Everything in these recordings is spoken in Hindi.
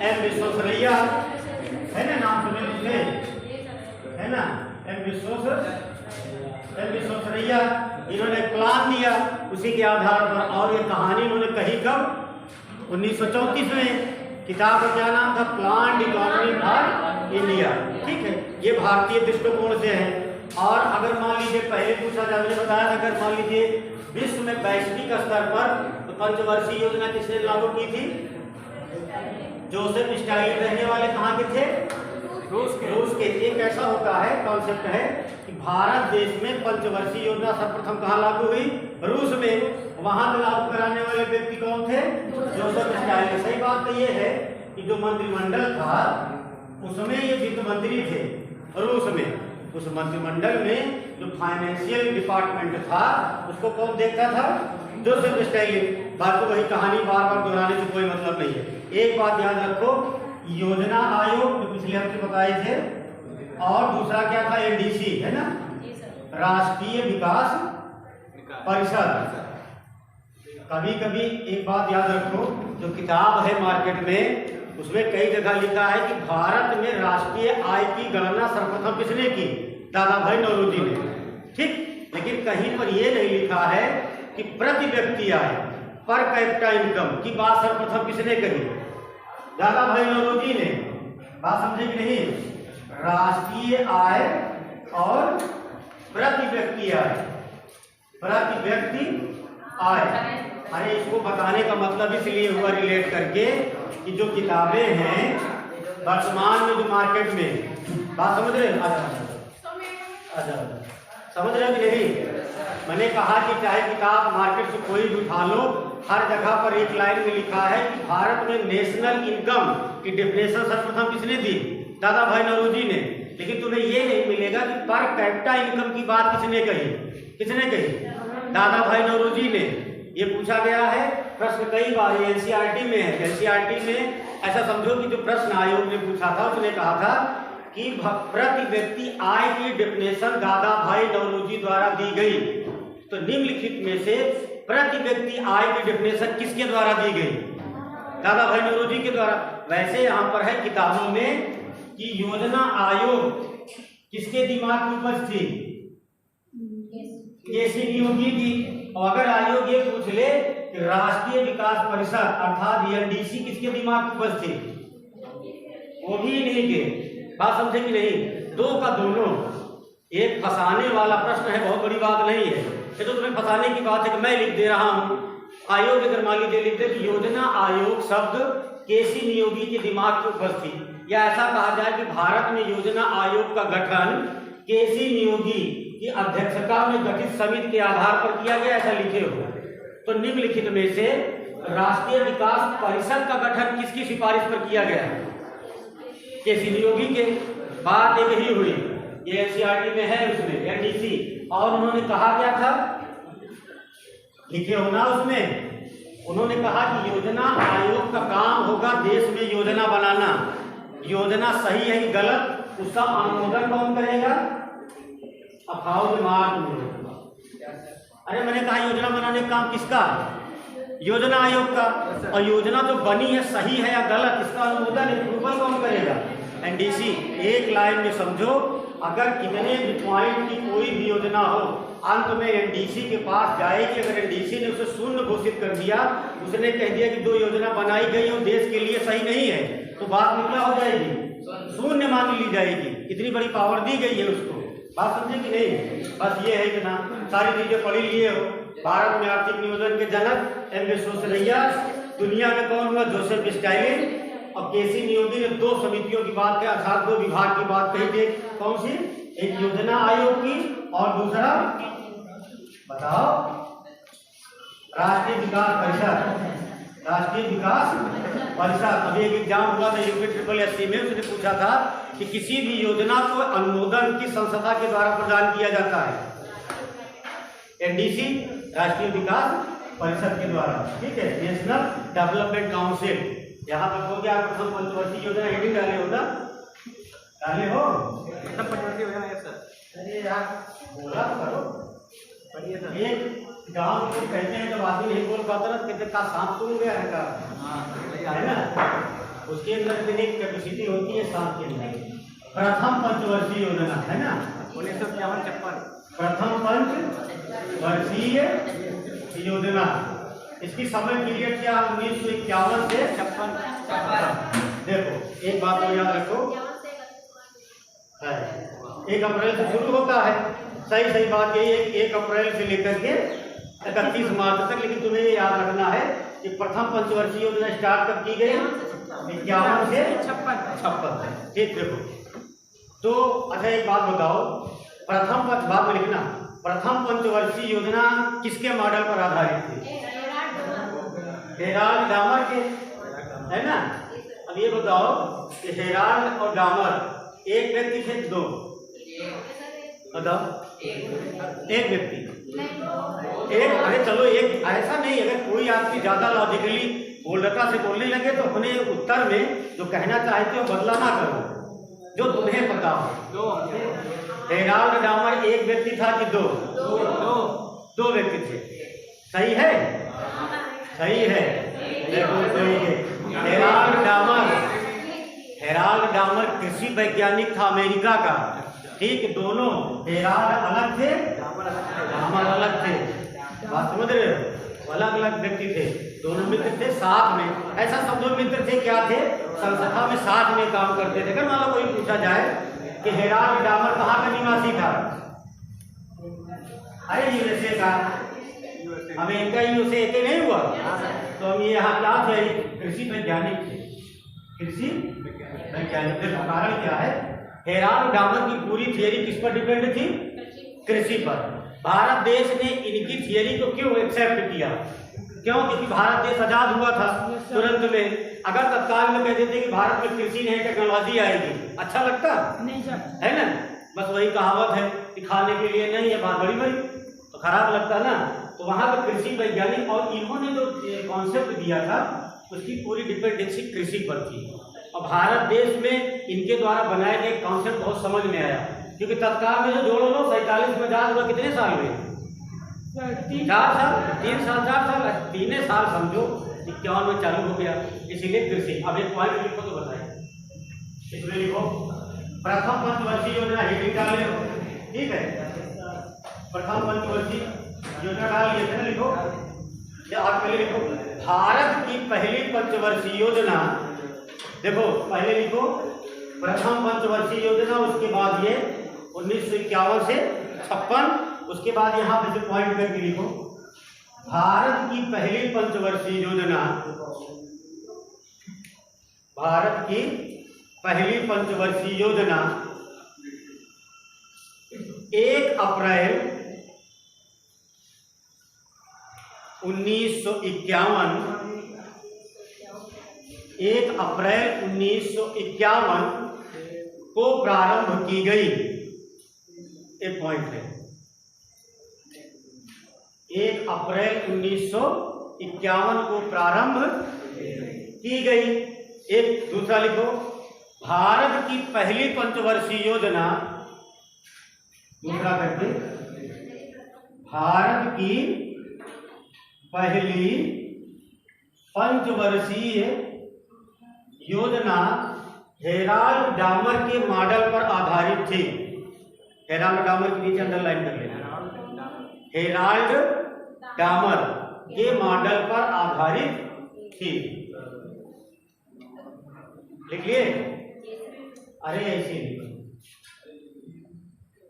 एम विश्वेश्वरैया है ना, नाम सुने थे है ना, एम विश्वेश्वरैया, इन्होंने प्लान दिया उसी के आधार पर। और ये कहानी इन्होंने कही कब? 1934 में। किताब का क्या नाम था? Planned economy for India. ठीक है, ये भारतीय दृष्टिकोण से है। और अगर मान लीजिए पहले पूछा जाए, मैंने बताया था, अगर मान लीजिए विश्व में वैश्विक स्तर पर तो पंचवर्षीय योजना किसने लागू की थी? Joseph Stalin. रहने वाले कहाँ के थे? रूस के। एक ऐसा होता है, कॉन्सेप्ट है कि भारत देश में पंचवर्षीय योजना सर्वप्रथम कहाँ लागू हुई? रूस में। वहां लागू कराने वाले व्यक्ति कौन थे? Joseph Stalin. सही बात तो ये है कि जो मंत्रिमंडल था उसमें ये वित्त मंत्री थे रूस में। उस मंत्रिमंडल में जो फाइनेंशियल डिपार्टमेंट था उसको कौन देखता था? Joseph Stalin. बाकी वही कहानी बार बार दोहराने से कोई मतलब नहीं है। एक बात याद रखो, योजना आयोग जो पिछले हफ्ते बताए थे, और दूसरा क्या था? एनडीसी है ना, राष्ट्रीय विकास परिषद। कभी कभी एक बात याद रखो, जो किताब है मार्केट में उसमें कई जगह लिखा है कि भारत में राष्ट्रीय आय की गणना सर्वप्रथम किसने की? दादा भाई नौरोजी ने। ठीक, लेकिन कहीं पर यह नहीं लिखा है कि प्रति व्यक्ति आय, पर कैपिटा इनकम की बात सर्वप्रथम किसने कही? दादा भाई नौरोजी ने। बात समझे कि नहीं? राष्ट्रीय आय और प्रति व्यक्ति आय, प्रति व्यक्ति आय। अरे इसको बताने का मतलब इसलिए हुआ रिलेट करके कि जो किताबें हैं वर्तमान में जो मार्केट में, बात समझ रहे हैं? आजा समझ रहे हैं कि नहीं? मैंने कहा कि चाहे किताब मार्केट से कोई भी उठा लो, हर जगह पर एक लाइन में लिखा है कि भारत में नेशनल इनकम की डेफिनेशन सर्वप्रथम किसने दी? दादा भाई नौरोजी ने। लेकिन तुम्हें ये नहीं मिलेगा कि पर कैपिटा इनकम की बात किसने कही? किसने कही? दादा भाई नौरोजी ने। ये पूछा गया है प्रश्न कई बार, एनसीईआरटी में है। एनसीईआरटी में ऐसा समझो कि जो प्रश्न आयोग ने पूछा था उसने कहा था कि प्रति व्यक्ति आय की डेफिनेशन दादा भाई नौरोजी द्वारा दी गई। तो निम्नलिखित में से प्रति व्यक्ति आय की डेफिनेशन किसके द्वारा दी गई? दादा भाई नौरोजी के द्वारा। वैसे यहाँ पर है किताबों में कि योजना आयोग किसके दिमाग की उपज थी? केसी नियोगी की। और अगर आयोग ये पूछ ले कि राष्ट्रीय विकास परिषद अर्थात एनडीसी किसके दिमाग की उपज थी? वो भी नहीं के। बात समझे कि नहीं? दो का दोनों। एक फंसाने वाला प्रश्न है, बहुत बड़ी बात नहीं है। ये तो तुम्हें फंसाने की बात है कि मैं लिख दे रहा हूँ। आयोग अगर मान लीजिए लिखते कि योजना आयोग शब्द केसी नियोगी के दिमाग की उपज थी, या ऐसा कहा जाए कि भारत में योजना आयोग का गठन केसी नियोगी की अध्यक्षता में गठित समिति के आधार पर किया गया, ऐसा लिखे हो। तो निम्नलिखित में से राष्ट्रीय विकास परिषद का गठन किसकी सिफारिश पर किया गया है? केसी नियोगी के। बात एक ही हुई। ये एनसीईआरटी में है, उसमें एनडीसी। और उन्होंने कहा क्या था? लिखे हो ना उसमें। उन्होंने कहा कि योजना आयोग का काम होगा देश में योजना बनाना। योजना सही है कि गलत, उसका अनुमोदन कौन करेगा? अखाओ दिमाग में। अरे मैंने कहा योजना बनाने का काम किसका? योजना आयोग का। और योजना जो बनी है सही है या गलत, इसका अनुमोदन अप्रूवल कौन करेगा? एनडीसी। एक लाइन में समझो, अगर कितने भी पॉइंट की कोई भी योजना हो, अंत में एनडीसी के पास जाएगी। अगर एनडीसी ने उसे शून्य घोषित कर दिया, उसने कह दिया कि जो योजना बनाई गई वो देश के लिए सही नहीं है, तो बात में क्या हो जाएगी? शून्य मान ली जाएगी। इतनी बड़ी पावर दी गई है उसको। बात समझे कि नहीं? बस ये है कि ना सारी चीजें पढ़ी लिए हो। भारत में आर्थिक नियोजन के जनक एम विश्वेश्वरैया। दुनिया में कौन हुआ? Joseph Stalin. और केसी नियोगी ने दो समितियों की बात है, अर्थात दो विभाग की बात कही थी। कौन सी? एक योजना आयोग की और दूसरा बताओ राष्ट्रीय विकास परिषद। राष्ट्रीय विकास परिषद। अभी एक एग्जाम हुआ था यूपी SSSC में, उसने पूछा था कि किसी भी योजना को अनुमोदन किस संस्था के द्वारा प्रदान किया जाता है? एनडीसी, राष्ट्रीय विकास परिषद के द्वारा। ठीक है, नेशनल डेवलपमेंट काउंसिल। यहाँ तक हो गया। प्रथम पंचवर्षीय योजना हेडिंग डाले हो ना? डाले हो? पंचवर्षीय योजना है सर। अरे यार बोला करो। एक गाँव में कहते हैं जब आदमी नहीं बोल पाता ना, कहते का सांप तुम गया है का, है ना? उसके अंदर इतनी कैपेसिटी होती है 7 के अंदर। प्रथम पंचवर्षीय योजना है ना 1951-56 प्रथम पंचवर्षीय योजना। इसकी समय पीरियड क्या 1951 से 56। देखो एक बात तो याद रखो है 1 अप्रैल से शुरू होता है। सही बात यही है कि 1 अप्रैल से लेकर के 31 मार्च तक। लेकिन तुम्हें ये याद रखना है कि प्रथम पंचवर्षीय योजना स्टार्ट कब की गई 51 से 56। ठीक देखो तो अच्छा एक बात बताओ प्रथम बाद में लिखना प्रथम पंचवर्षीय योजना किसके मॉडल पर आधारित थी? हेराल्ड डामर के, है ना। अब ये बताओ कि हेराल्ड और डामर एक व्यक्ति थे 2? बताओ एक व्यक्ति एक। अरे चलो एक ऐसा नहीं, अगर कोई आदमी ज्यादा लॉजिकली बोलता से बोलने लगे तो अपने उत्तर में जो कहना चाहते हो बदला ना करो, जो तुम्हें पता हो। हेराल्ड डामर एक व्यक्ति था कि 2? 2 व्यक्ति थे। सही है? सही है। देखो सही है। हेराल्ड डामर कृषि वैज्ञानिक था अमेरिका का। ठीक दोनों हेराल्ड अलग थे डामर अलग थे। बात समझ रहे हो? अलग अलग व्यक्ति थे, दोनों मित्र थे साथ में। ऐसा सब 2 मित्र थे क्या थे संस्था में साथ में काम करते थे। अगर मान लो कोई पूछा जाए कि हेराल्ड डामर कहाँ का निवासी था? अरे यूएसए का। अमेरिका यूएसए एक नहीं हुआ तो हम ये यहाँ क्या थे कृषि वैज्ञानिक थे। कृषि वैज्ञानिक का कारण क्या है? हेराल्ड डामर की पूरी थियरी किस पर डिपेंड थी? कृषि पर। भारत देश ने इनकी थियरी को क्यों एक्सेप्ट किया? क्यों? क्योंकि भारत देश आजाद हुआ था तुरंत में। अगर तत्काल में कह देते कि भारत में कृषि नहीं टेक्नोलॉजी आएगी, अच्छा लगता नहीं है ना। बस वही कहावत है कि खाने के लिए नहीं है बात बड़ी बड़ी, तो खराब लगता ना। तो वहां पर कृषि वैज्ञानिक और इन्होंने जो कॉन्सेप्ट दिया था उसकी पूरी डिपेंडेंसी कृषि पर थी। और भारत देश में इनके द्वारा बनाए गए कॉन्सेप्ट बहुत समझ में आया, क्योंकि तत्काल में जो जोड़ लो 47 में आजाद हुआ कितने साल में? 4 साल 3 साल 4 साल 3 साल समझो। 51 में चालू हो गया, इसीलिए कृषि। अब एक पॉइंट लिखो तो बताइए, इसमें लिखो प्रथम पंचवर्षीय योजना हेडिंग डाल लो। ठीक है, प्रथम पंचवर्षीय योजना डाल लिया था, लिखो या आप पहले लिखो भारत की पहली पंचवर्षीय योजना। देखो पहले लिखो प्रथम पंचवर्षीय योजना, उसके बाद ये 1951 से 56, उसके बाद यहाँ पे जो पॉइंट करके लिखो भारत की पहली पंचवर्षीय योजना। भारत की पहली पंचवर्षीय योजना 1 अप्रैल 1951 1 अप्रैल 1951 को प्रारंभ की गई। एक पॉइंट है 1 अप्रैल 1951 को प्रारंभ की गई। एक दूसरा लिखो भारत की पहली पंचवर्षीय योजना, दूसरा करके भारत की पहली पंचवर्षीय योजना हेराल्ड डामर के मॉडल पर आधारित थी। हेराल्ड डामर के नीचे अंडरलाइन कर लेना, हेराल्ड डामर के मॉडल पर आधारित थी। लिख लिए? अरे ऐसे लिखो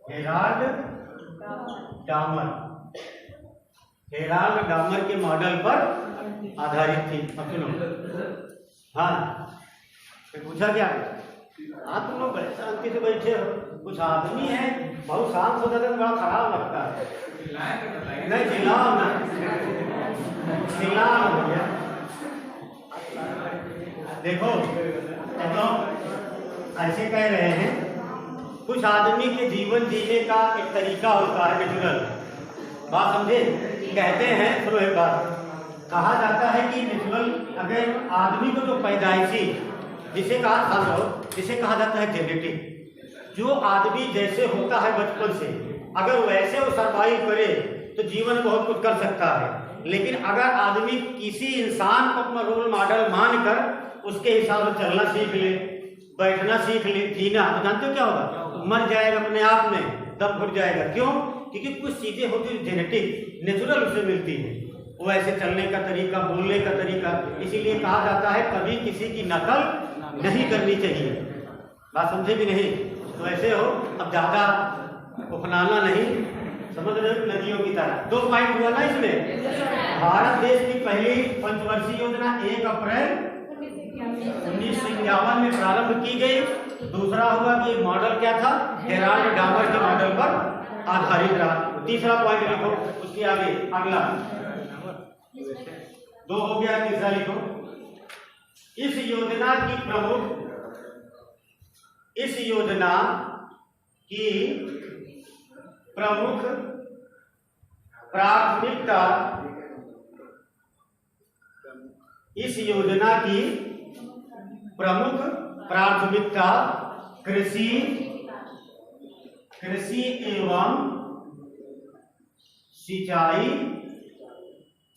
हेराल्ड डामर, हेराल्ड डामर के मॉडल पर आधारित थी। अब सुनो, हाँ पूछा क्या? हाँ तुम लोग बड़े शांति से बैठे हो, कुछ आदमी है बहुत शांत होता है, बड़ा खराब लगता है। नहीं चिल्लाओ ना, चिल्लाओ हो गया। देखो तो ऐसे कह रहे हैं कुछ आदमी के जीवन जीने का एक तरीका होता है नेचुरल। बात समझे? कहते हैं, सुनो एक बात, कहा जाता है कि नेचुरल अगर आदमी को जो पैदाइशी जिसे कहा जाता है जेनेटिक, जो आदमी जैसे होता है बचपन से अगर वैसे वो सर्वाइव करे तो जीवन बहुत कुछ कर सकता है। लेकिन अगर आदमी किसी इंसान को अपना रोल मॉडल मानकर उसके हिसाब से चलना सीख ले, बैठना सीख ले, जीना। तो जानते हो क्या होगा? मर जाएगा अपने आप में, दम घुट जाएगा। क्यों? क्योंकि कुछ चीजें होती है जेनेटिक, नेचुरल उससे मिलती है, वो ऐसे चलने का तरीका, बोलने का तरीका। इसीलिए कहा जाता है कभी किसी की नकल नहीं करनी चाहिए। बात समझे भी नहीं? तो ऐसे हो, अब ज्यादा उफनाना नहीं, समझ रहे हो, नदियों की तरह। 2 पॉइंट हुआ ना इसमें। भारत देश की पहली पंचवर्षीय योजना 1 अप्रैल 1951 में प्रारंभ की गई। दूसरा हुआ कि मॉडल क्या था? हेराल्ड डामर के मॉडल पर आधारित रहा। तीसरा पॉइंट लिखो, उसके आगे अगला 2 हो गया, तीसरा लिखो। इस योजना की प्रमुख प्राथमिकता, इस योजना की प्रमुख प्राथमिकता कृषि एवं सिंचाई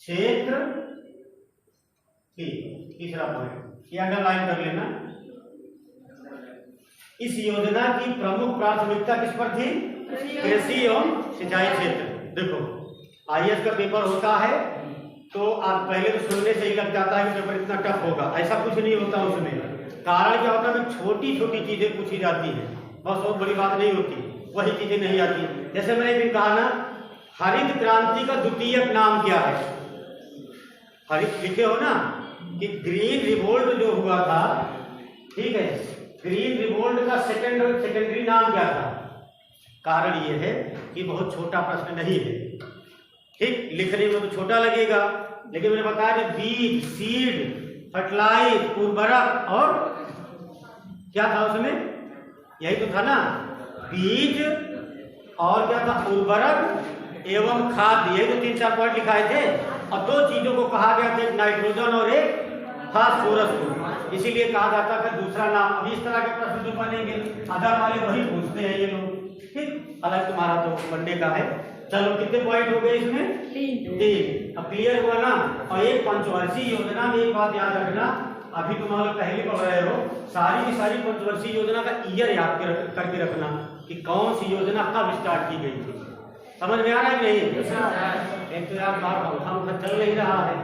क्षेत्र थी। तीसरा पॉइंट ये अंडरलाइन कर लेना। इस योजना की प्रमुख प्राथमिकता किस पर थी? कृषि एवं सिंचाई क्षेत्र। देखो आईएएस का पेपर होता है तो आप पहले तो सुनने से ही लग जाता है कि पेपर इतना टफ होगा। ऐसा कुछ नहीं होता उसमें। कारण क्या होता है? छोटी छोटी चीजें पूछी जाती हैं, बस बहुत बड़ी बात नहीं होती, वही चीजें नहीं आती। जैसे मैंने भी कहा ना, हरित क्रांति का द्वितीयक नाम क्या है? हरित लिखे हो ना कि ग्रीन रिवोल्ट जो हुआ था, ठीक है, ग्रीन रिवोल्ट का सेकेंडरी नाम क्या था? कारण ये है कि बहुत छोटा प्रश्न नहीं है, ठीक, लिखने में तो छोटा लगेगा, लेकिन मैंने बताया कि बीज, सीड, फर्टिलाइज, उर्वरक और क्या था उसमें? यही तो था ना, बीज और क्या था? उर्वरक एवं खाद। यही तो 3-4 पॉइंट लिखाए थे। और 2 चीजों को कहा गया था, एक नाइट्रोजन और एक फास्फोरस को। इसीलिए कहा जाता है दूसरा नाम। अभी इस तरह के प्रश्न जो बनेंगे आधार वाले वही पूछते हैं ये लोग, ठीक। अलग तुम्हारा तो बनने का है। चलो कितने पॉइंट हो गए इसमें? 3। अब क्लियर हुआ ना। और एक पंचवर्षीय योजना में एक बात याद रखना, अभी तुम लोग पहले पढ़ रहे हो, सारी की सारी पंचवर्षीय योजना का ईयर याद करके रखना कि कौन सी योजना कब स्टार्ट की गई थी। समझ में आ रहा है नहीं? एक तो यार हम चल नहीं रहा है,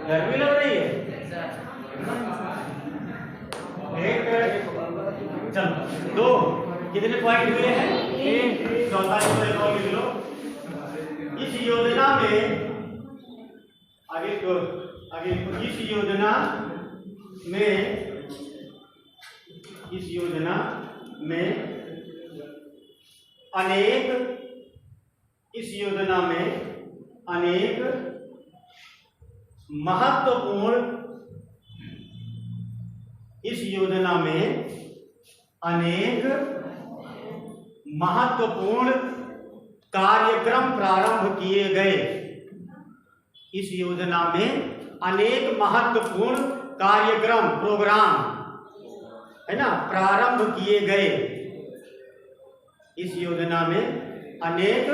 गर्मी लग रही है। एक चलो 2 कितने पॉइंट हुए हैं? चौथा लिख लो। इस योजना में आगे इस योजना में अनेक महत्वपूर्ण कार्यक्रम प्रारंभ किए गए। इस योजना में अनेक महत्वपूर्ण कार्यक्रम, प्रोग्राम है ना, प्रारंभ किए गए। इस योजना में अनेक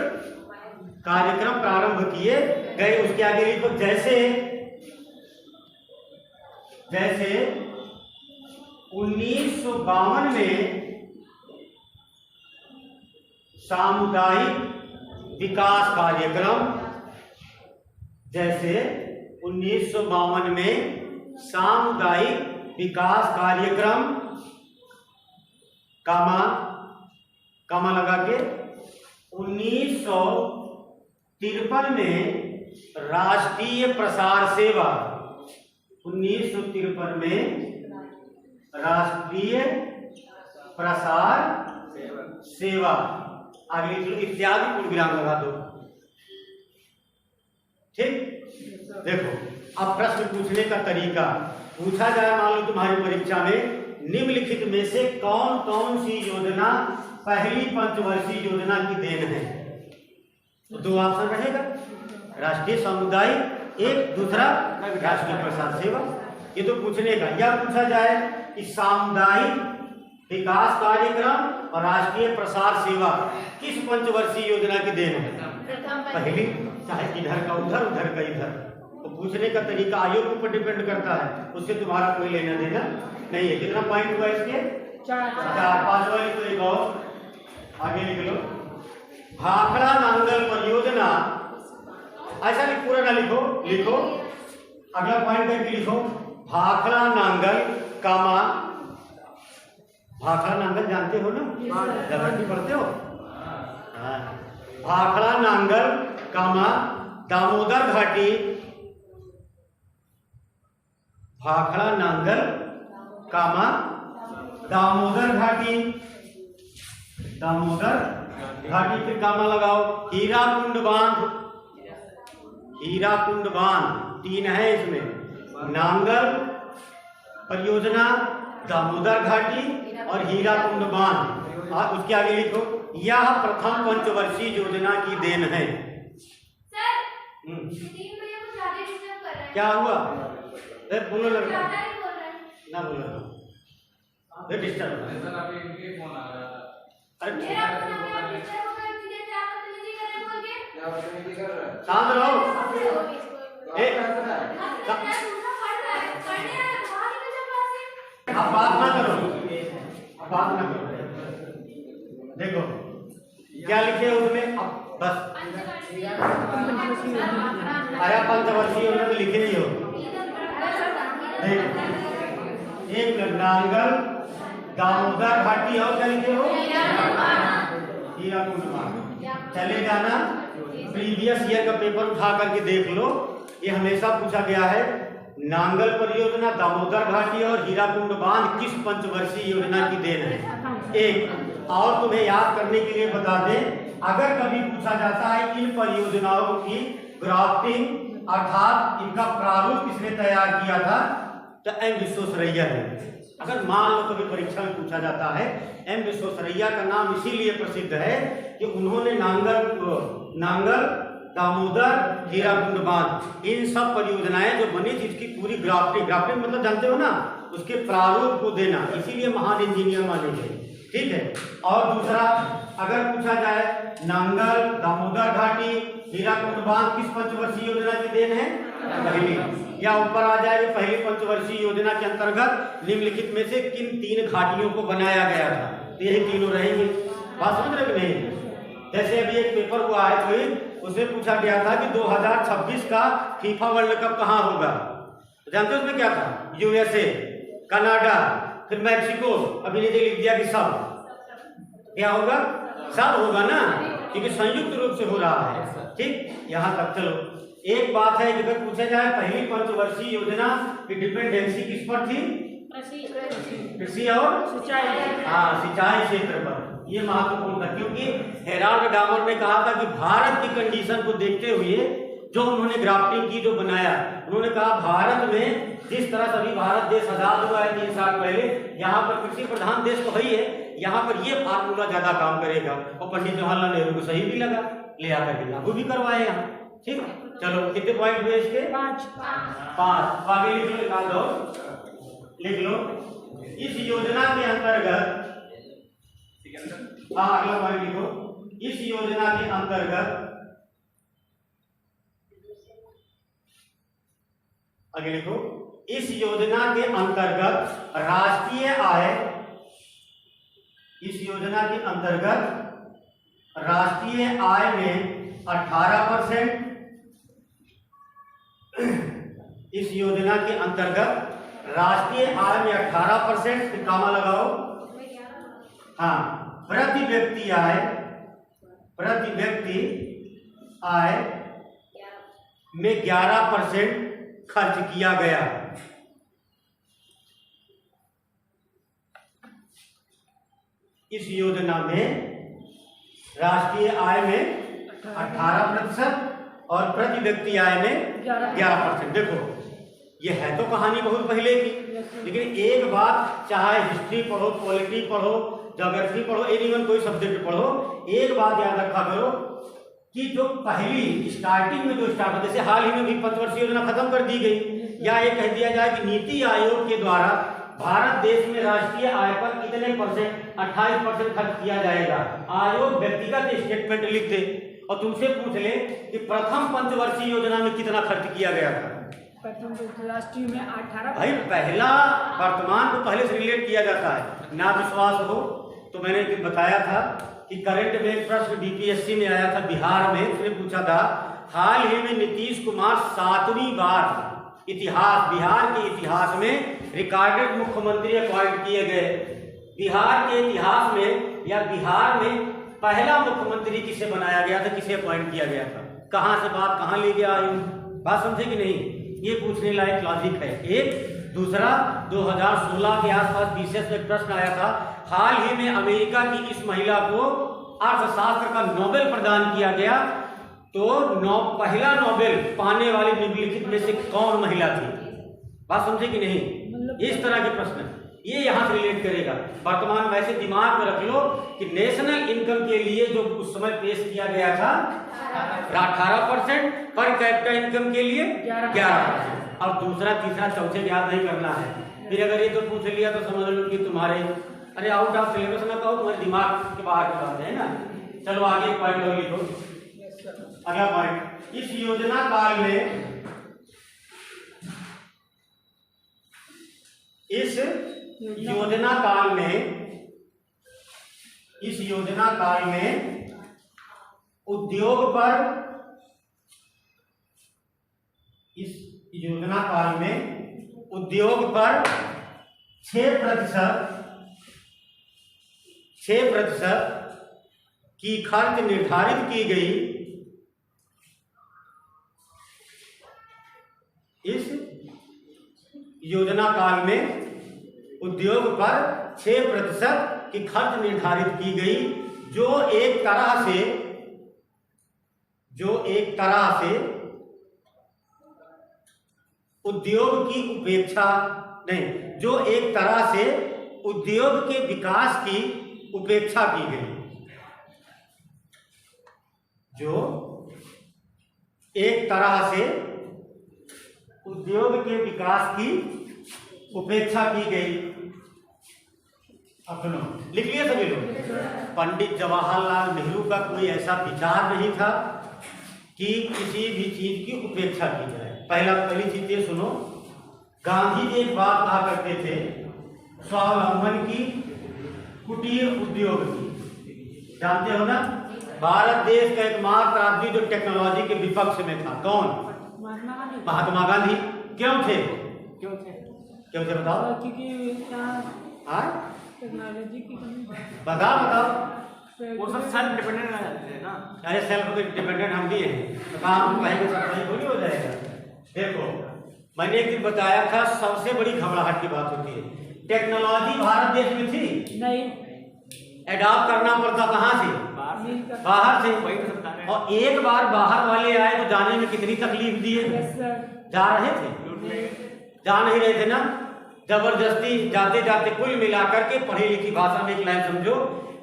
कार्यक्रम प्रारंभ किए गए। उसके आगे लिखो जैसे 1952 में सामुदायिक विकास कार्यक्रम, जैसे 1952 में सामुदायिक विकास कार्यक्रम, कामा लगा के 1953 में राष्ट्रीय प्रसार सेवा, 1953 में राष्ट्रीय प्रसार सेवा, आगे इत्यादि पूर्ण विराम लगा दो, ठीक। देखो अब प्रश्न पूछने का तरीका पूछा जाए, मान लो तुम्हारी परीक्षा में निम्नलिखित में से कौन कौन सी योजना पहली पंचवर्षीय योजना की देन है? तो 2 ऑप्शन रहेगा, राष्ट्रीय सामुदायिक, एक दूसरा राष्ट्रीय प्रसार सेवा। ये तो पूछने का। या पूछा जाए कि सामुदायिक विकास कार्यक्रम और राष्ट्रीय प्रसार सेवा किस पंचवर्षीय योजना की देन है? पहली, चाहे इधर का उधर, उधर का इधर, तो वो पूछने का तरीका आयोग के ऊपर डिपेंड करता है, उससे तुम्हारा कोई लेना देना नहीं है। कितना पॉइंट हुआ इसके? 4। 5 वाली तो एक और आगे लिख लो। भाखड़ा नांगल परियोजना, ऐसा नहीं पूरा ना लिखो, लिखो अगला पॉइंट करके लिखो। भाखड़ा नांगल कामा, भाखड़ा नांगल जानते हो ना, जबरदस्ती पढ़ते हो। हाँ। भाखड़ा नांगल कामा दामोदर घाटी, भाखड़ा नांगल कामा दामोदर घाटी, दामोदर घाटी फिर कामा लगाओ। हीराकुंड बांध, हीराकुंड बांध 3 है इसमें, नांगल परियोजना, दामोदर घाटी और हीराकुंड बांध। और उसके आगे लिखो, यह प्रथम पंचवर्षीय योजना की देन है। क्या हुआ? बोलो लग रहा ना, बोलो डिस्टर्ब। शांत रहो। अब बात ना करो, अब बात ना करो। देखो क्या लिखे उसमें, अब बस आया पंचवर्षीय योजना में लिखे ही हो। एक नांगल दामोदर घाटी और क्या लिखे हो? हीराकुंड बांध। चले जाना, प्रीवियस ईयर का पेपर उठा करके देख लो, ये हमेशा पूछा गया है नांगल परियोजना, दामोदर घाटी और हीराकुंड बांध किस पंचवर्षीय योजना की देन है। एक और तुम्हें याद करने के लिए बता दें, अगर कभी पूछा जाता है इन परियोजनाओं की ग्राफ्टिंग अर्थात इनका प्रारूप किसने तैयार किया था, तो एम विश्वेश्वरैया ने। अगर मान लो कभी परीक्षा में पूछा जाता है, एम विश्वेश्वरैया का नाम इसीलिए प्रसिद्ध है कि उन्होंने नांगल दामोदर हीराकुंड बांध इन सब परियोजनाएं जो बनी थी इसकी पूरी ग्राफ्टिंग मतलब जानते हो ना, उसके प्रारूप को देना, इसीलिए महान इंजीनियर माने गए। ठीक है। और दूसरा, अगर पूछा जाए नांगल दामोदर घाटी हीराकुंड बांध किस पंचवर्षीय योजना की देन है, पहली, या ऊपर आ जाएगा पहली पंचवर्षीय योजना के अंतर्गत निम्नलिखित में से किन 3 घाटियों को बनाया गया था, तो यही तीनों रहेंगे। बात समझ रहे नहीं? जैसे अभी एक पेपर हुआ है कोई, उसमें पूछा गया था कि 2026 का फीफा वर्ल्ड कप कहाँ होगा, जानते हो उसमें क्या था? यूएसए, कनाडा, फिर मैक्सिको। अभी नीचे लिख दिया कि सब क्या होगा, सब होगा ना, क्योंकि संयुक्त रूप से हो रहा है। ठीक, यहाँ तक चलो। एक बात है कि अगर पूछा जाए पहली पंचवर्षीय योजना की डिपेंडेंसी किस पर थी, कृषि और सिंचाई, हाँ सिंचाई क्षेत्र पर। ये महत्वपूर्ण था क्योंकि हेराल्ड डामर ने कहा था कि भारत की कंडीशन को देखते हुए जो उन्होंने ग्राफ्टिंग की, जो बनाया, उन्होंने कहा भारत में जिस तरह से अभी भारत देश आजाद हुआ है 3 साल पहले, यहाँ पर कृषि प्रधान देश तो है ही है, यहाँ पर ये फार्मूला ज्यादा काम करेगा। और पंडित जवाहरलाल नेहरू को सही भी लगा, ले आकर के लागू भी करवाए यहाँ। ठीक, चलो कितने पॉइंट हुए इसके? 5। आगे लिख लो, निकाल दो, लिख लो। इस योजना के अंतर्गत, हाँ अगला पॉइंट लिखो। इस योजना के अंतर्गत, आगे लिखो, इस योजना के अंतर्गत राष्ट्रीय आय, इस योजना के अंतर्गत राष्ट्रीय आय में 18%, इस योजना के अंतर्गत राष्ट्रीय आय में 18%, फिर कामा लगाओ, हाँ, प्रति व्यक्ति आय में 11% खर्च किया गया। इस योजना में राष्ट्रीय आय में 18% और प्रति व्यक्ति आय में 11%। देखो ये है तो कहानी बहुत पहले की, लेकिन एक बात, चाहे हिस्ट्री पढ़ो, पॉलिटी पढ़ो, ज्योग्राफी पढ़ो, एनीवन कोई सब्जेक्ट पढ़ो, एक बात याद रखा करो कि जो पहली स्टार्टिंग में जो स्टार्ट हो, जैसे हाल ही में भी पंचवर्षीय योजना खत्म कर दी गई, या ये कह दिया जाए कि नीति आयोग के द्वारा भारत देश में राष्ट्रीय आय पर इतने परसेंट 28% खर्च किया जाएगा। आयोग व्यक्तिगत स्टेटमेंट लिख दे और तुमसे पूछ ले कि प्रथम पंचवर्षीय योजना में कितना खर्च किया गया था, प्रथम राष्ट्रीय में 18। भाई पहला वर्तमान को पहले से रिलेट किया जाता है। ना विश्वास हो तो मैंने बताया था कि करंट में एक प्रश्न बीपीएससी में आया था बिहार में, उसने पूछा था हाल ही में नीतीश कुमार 7वीं बार इतिहास बिहार के इतिहास में रिकॉर्डेड मुख्यमंत्री अपॉइंट किए गए। बिहार के इतिहास में या बिहार में पहला मुख्यमंत्री किसे बनाया गया था, किसे अपॉइंट किया गया था, कहां से बात कहां ले गया आयु, बात समझे कि नहीं? ये पूछने लायक लॉजिक है। एक दूसरा 2016 के आसपास बीसीएस में प्रश्न आया था, हाल ही में अमेरिका की इस महिला को अर्थशास्त्र का नोबेल प्रदान किया गया, तो पहला नोबेल पाने वाली निम्नलिखित में से कौन महिला थी? बात समझे कि नहीं? इस तरह के प्रश्न ये यहाँ से रिलेट करेगा। वर्तमान वैसे दिमाग में रख लो कि नेशनल इनकम के लिए जो उस समय पेश किया गया था 18%, पर कैपिटा इनकम के लिए 11%। और दूसरा तीसरा चौथे याद नहीं करना है। फिर अगर ये तो पूछ लिया तो समझ लो कि तुम्हारे अरे आउट ऑफ सिलेबस ना कहो, तुम्हारे दिमाग के बाहर की बात है ना। चलो आगे पॉइंट और लिखो। अगला पॉइंट, इस योजना काल में इस योजना काल में उद्योग पर 6% की खर्च निर्धारित की गई। इस योजना काल में उद्योग पर 6% की खर्च निर्धारित की गई, जो एक तरह से उद्योग की उपेक्षा नहीं, जो एक तरह से उद्योग के विकास की उपेक्षा की गई, जो एक तरह से उद्योग के विकास की उपेक्षा की गई। अब सुनो, लिख लिए सभी लोग। पंडित जवाहरलाल नेहरू का कोई ऐसा विचार नहीं था कि किसी भी चीज की उपेक्षा की जाए। पहली चीज ये सुनो, गांधी जी एक बात कहा करते थे, स्वावलंबन की, कुटीर उद्योग की। जानते हो ना, भारत देश का एकमात्र आदमी जो टेक्नोलॉजी के विपक्ष में था, कौन? महात्मा गांधी। क्यों थे बताओ? क्योंकि टेक्नोलॉजी की बताओ। वो सब सेल्फ डिपेंडेंट रह जाते हैं ना। अरे सेल्फ डिपेंडेंट हम भी हैं, तो काम कहेंगे सब थोड़ी हो जाएगा। देखो, मैंने एक दिन बताया था, सबसे बड़ी घबराहट की बात होती है, टेक्नोलॉजी भारत देश में थी नहीं, एडॉप्ट करना पड़ता कहाँ से? बाहर से। वही तो सरकार है। और एक बार बाहर वाले आए तो जाने में कितनी तकलीफ दिए? जा रहे थे? जा नहीं रहे थे ना, जबरदस्ती जाते जाते। कुल मिलाकर के पढ़ी लिखी भाषा में एक लाइन समझो,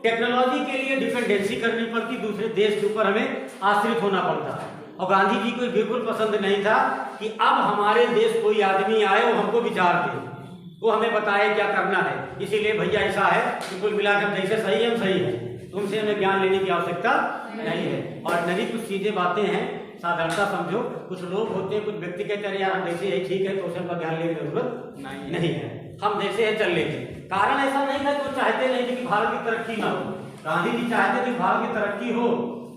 टेक्नोलॉजी के लिए डिपेंडेंसी करनी पड़ती, दूसरे देश के ऊपर हमें आश्रित होना पड़ता। और गांधी जी को बिल्कुल पसंद नहीं था कि अब हमारे देश कोई आदमी आए वो हमको विचार दे, वो हमें बताए क्या करना है। इसीलिए भैया ऐसा है कि कुल मिलाकर जैसे सही है हम सही है, तुमसे हमें ज्ञान लेने की आवश्यकता नहीं है। और नई कुछ चीजें बातें हैं, साधारणता समझो। कुछ लोग होते हैं, कुछ व्यक्ति कहते हैं यार हम जैसे है ठीक है, तो उसे हमका ध्यान लेने की जरूरत नहीं है, हम जैसे है चल लेते। कारण ऐसा नहीं था कि वो चाहते नहीं थे कि भारत की तरक्की ना हो। गांधी जी चाहते थे भारत की तरक्की हो,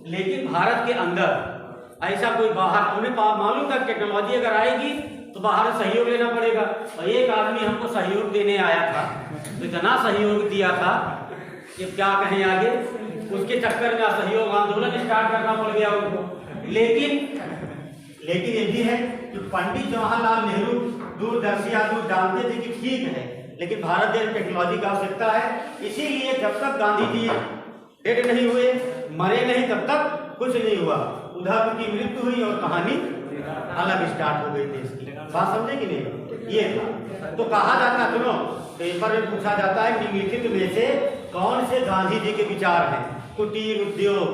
लेकिन भारत के अंदर ऐसा कोई बाहर, उन्हें मालूम था टेक्नोलॉजी अगर आएगी तो बाहर से सहयोग लेना पड़ेगा। और एक आदमी हमको सहयोग देने आया था, तो इतना सहयोग दिया था कि क्या कहें आगे, उसके चक्कर में असहयोग आंदोलन स्टार्ट करना पड़ गया उनको। लेकिन ये भी है कि पंडित जवाहरलाल नेहरू दूरदर्शी आदमी जानते थे कि ठीक है, लेकिन भारत देश टेक्नोलॉजी की आवश्यकता है। इसीलिए जब तक गांधी जी डेड नहीं हुए, मरे नहीं, तब तक कुछ नहीं हुआ। उधर की मृत्यु हुई और कहानी अलग स्टार्ट हो गई देश की। बात समझे कि नहीं? ये था। तो कहा जाता, सुनो, पेपर में पूछा जाता है निम्नलिखित में से कौन से गांधी जी के विचार हैं? कुटीर उद्योग,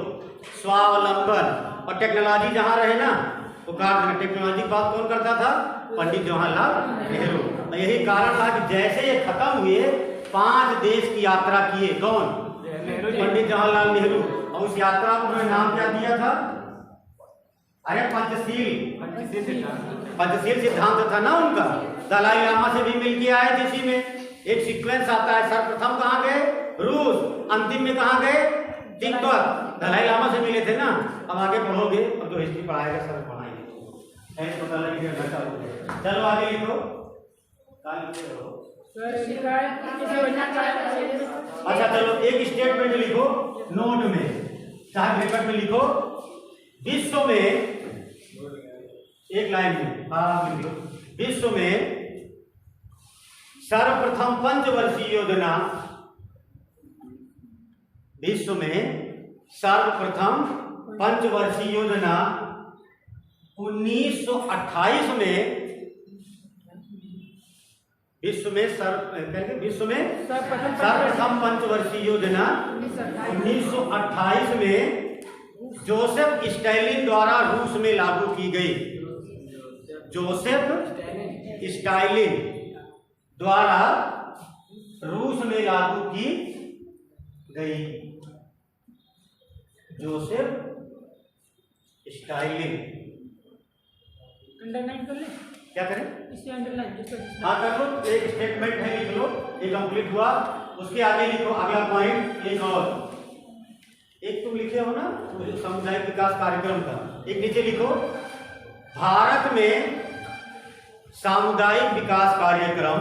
स्वावलंबन और टेक्नोलॉजी जहां रहे ना, तो टेक्नोलॉजी की बात कौन करता था? पंडित जवाहरलाल नेहरू। यही कारण था कि जैसे ये खत्म हुए 5 देश की यात्रा किए। कौन? पंडित जवाहरलाल नेहरू। और उस यात्रा को उन्होंने नाम क्या दिया था? अरे पंचशील पंचशील सिद्धांत। पंचशील सिद्धांत था ना उनका। दलाई लामा से भी मिल के आए थे। इसी में एक सीक्वेंस आता है, सर्वप्रथम कहाँ गए? रूस, अंतिम में कहाँ गए? तिब्बत। दलाई लामा से मिले थे ना। अब आगे पढ़ोगे, अब तो हिस्ट्री पढ़ाएगा, सब पढ़ाएंगे, पता लगेगा। चलो आगे लिखो। सर लिखा है इसे बनना चाहिए। अच्छा चलो एक स्टेटमेंट लिखो नोट में, चाहे ब्रैकेट में लिखो। विश्व में, एक लाइन में लिखो, विश्व में सर्वप्रथम पंचवर्षीय योजना, विश्व में सर्वप्रथम पंचवर्षीय योजना 1928 में, विश्व में सर्वप्रथम पंचवर्षीय योजना 1928 में जोसेफ स्टालिन द्वारा रूस में लागू की गई। जोसेफ स्टालिन द्वारा रूस में लागू की गई। Joseph Stalin. अंडरलाइन कर ले, क्या करें? इसे अंडरलाइन जिसको हाँ कर लो। एक स्टेटमेंट है, लिख लो, ये कंप्लीट हुआ। उसके आगे लिखो अगला पॉइंट। एक और, एक तुम लिखे हो ना सामुदायिक विकास कार्यक्रम का, एक नीचे लिखो भारत में सामुदायिक विकास कार्यक्रम।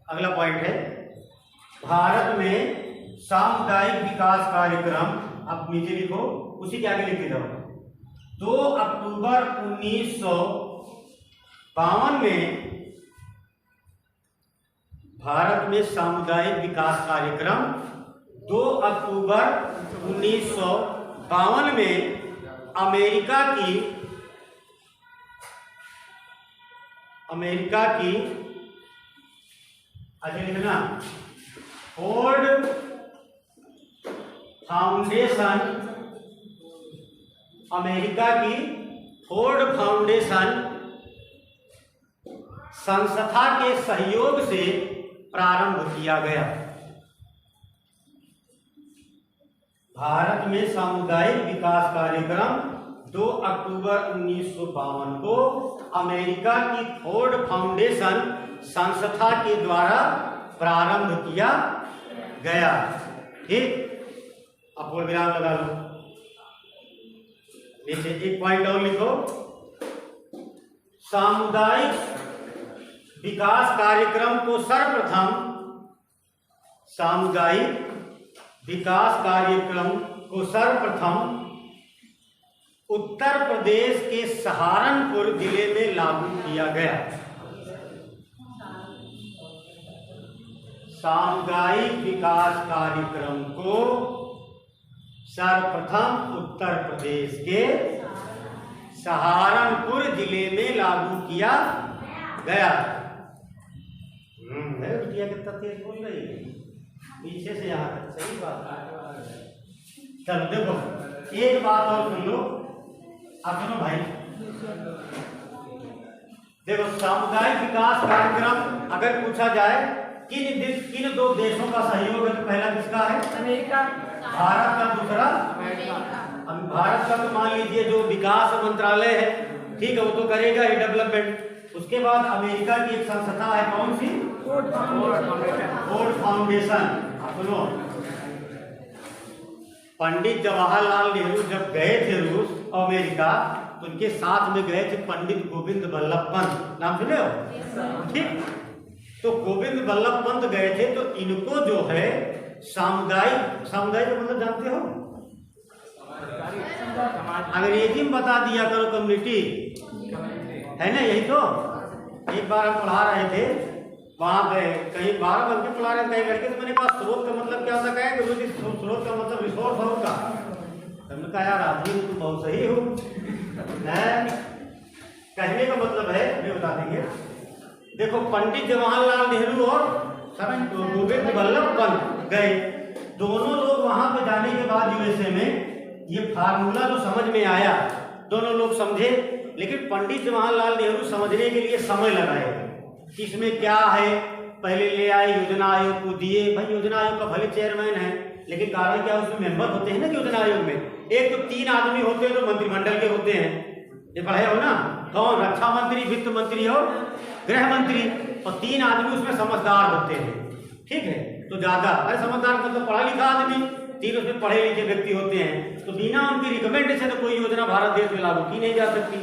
अगला पॉइंट है भारत में सामुदायिक विकास कार्यक्रम। अब नीचे लिखो, उसी के आगे लिखते जाओ। 2 अक्टूबर 1952 में भारत में सामुदायिक विकास कार्यक्रम 2 अक्टूबर 1952 में अमेरिका की अच्छा लिखना फोर्ड फाउंडेशन, अमेरिका की फोर्ड फाउंडेशन संस्था के सहयोग से प्रारंभ किया गया। भारत में सामुदायिक विकास कार्यक्रम 2 अक्टूबर 1952 को अमेरिका की फोर्ड फाउंडेशन संस्था के द्वारा प्रारंभ किया गया। ठीक, अब पूर्ण विराम लगा लो। नीचे एक पॉइंट और लिखो, सामुदायिक विकास कार्यक्रम को सर्वप्रथम, सामुदायिक विकास कार्यक्रम को सर्वप्रथम उत्तर प्रदेश के सहारनपुर जिले में लागू किया गया। सामुदायिक विकास कार्यक्रम को सर्वप्रथम उत्तर प्रदेश के सहारनपुर जिले में लागू किया गया। बिटिया कितना तेज बोल रही है, पीछे से यहाँ तक। सही बात। चलो देखो एक बात और सुन लो, आप सुनो भाई। देखो सामुदायिक विकास कार्यक्रम अगर पूछा जाए किन 2 देशों का सहयोग है, तो पहला किसका है? अमेरिका, भारत का। दूसरा अब भारत का तो मान लीजिए जो विकास मंत्रालय है, ठीक है, वो तो करेगा ही डेवलपमेंट। उसके बाद अमेरिका की एक संस्था है, कौन सी? Ford foundation. सुनो, पंडित जवाहरलाल नेहरू जब गए थे रूस अमेरिका, तो उनके साथ में गए थे पंडित गोविंद बल्लभ पंत। नाम सुने हो? ठीक, तो गोविंद बल्लभ पंत गए थे, तो इनको जो है सामुदायिक का मतलब जानते हो? अंग्रेजी में बता दिया करो, कम्युनिटी है ना, यही तो। एक बार हम पढ़ा रहे थे वहां पे, कहीं 12 बन के पढ़ा रहे थे लड़के, तो मैंने कहा स्रोत का मतलब क्या होता है? स्रोत का मतलब रिसोर्स होगा। हमने कहा यार आदमी तुम बहुत सही हो, कहने का मतलब है, ये बता देंगे। देखो पंडित जवाहरलाल नेहरू और गोविंद बल्लभ पंत गए, दोनों लोग वहां पे जाने के बाद यूएसए में ये फार्मूला जो समझ में आया, दोनों लोग समझे, लेकिन पंडित जवाहरलाल नेहरू समझने के लिए समय लगाए इसमें क्या है। पहले ले आए, योजना आयोग को दिए। भाई योजना आयोग का भले चेयरमैन है, लेकिन कारण क्या उसमें मेंबर होते हैं ना योजना आयोग में, एक तो 3 आदमी होते हैं जो मंत्रिमंडल के होते हैं, ये पढ़े हो ना, कौन, रक्षा मंत्री, वित्त मंत्री और गृह मंत्री, और 3 आदमी उसमें समझदार होते हैं, ठीक है। तो ज्यादा, अरे समझदार मतलब पढ़ा लिखा आदमी, 3 उसमें पढ़े लिखे व्यक्ति होते हैं, तो बिना उनकी रिकमेंडेशन से कोई योजना भारत देश में लागू की नहीं जा सकती।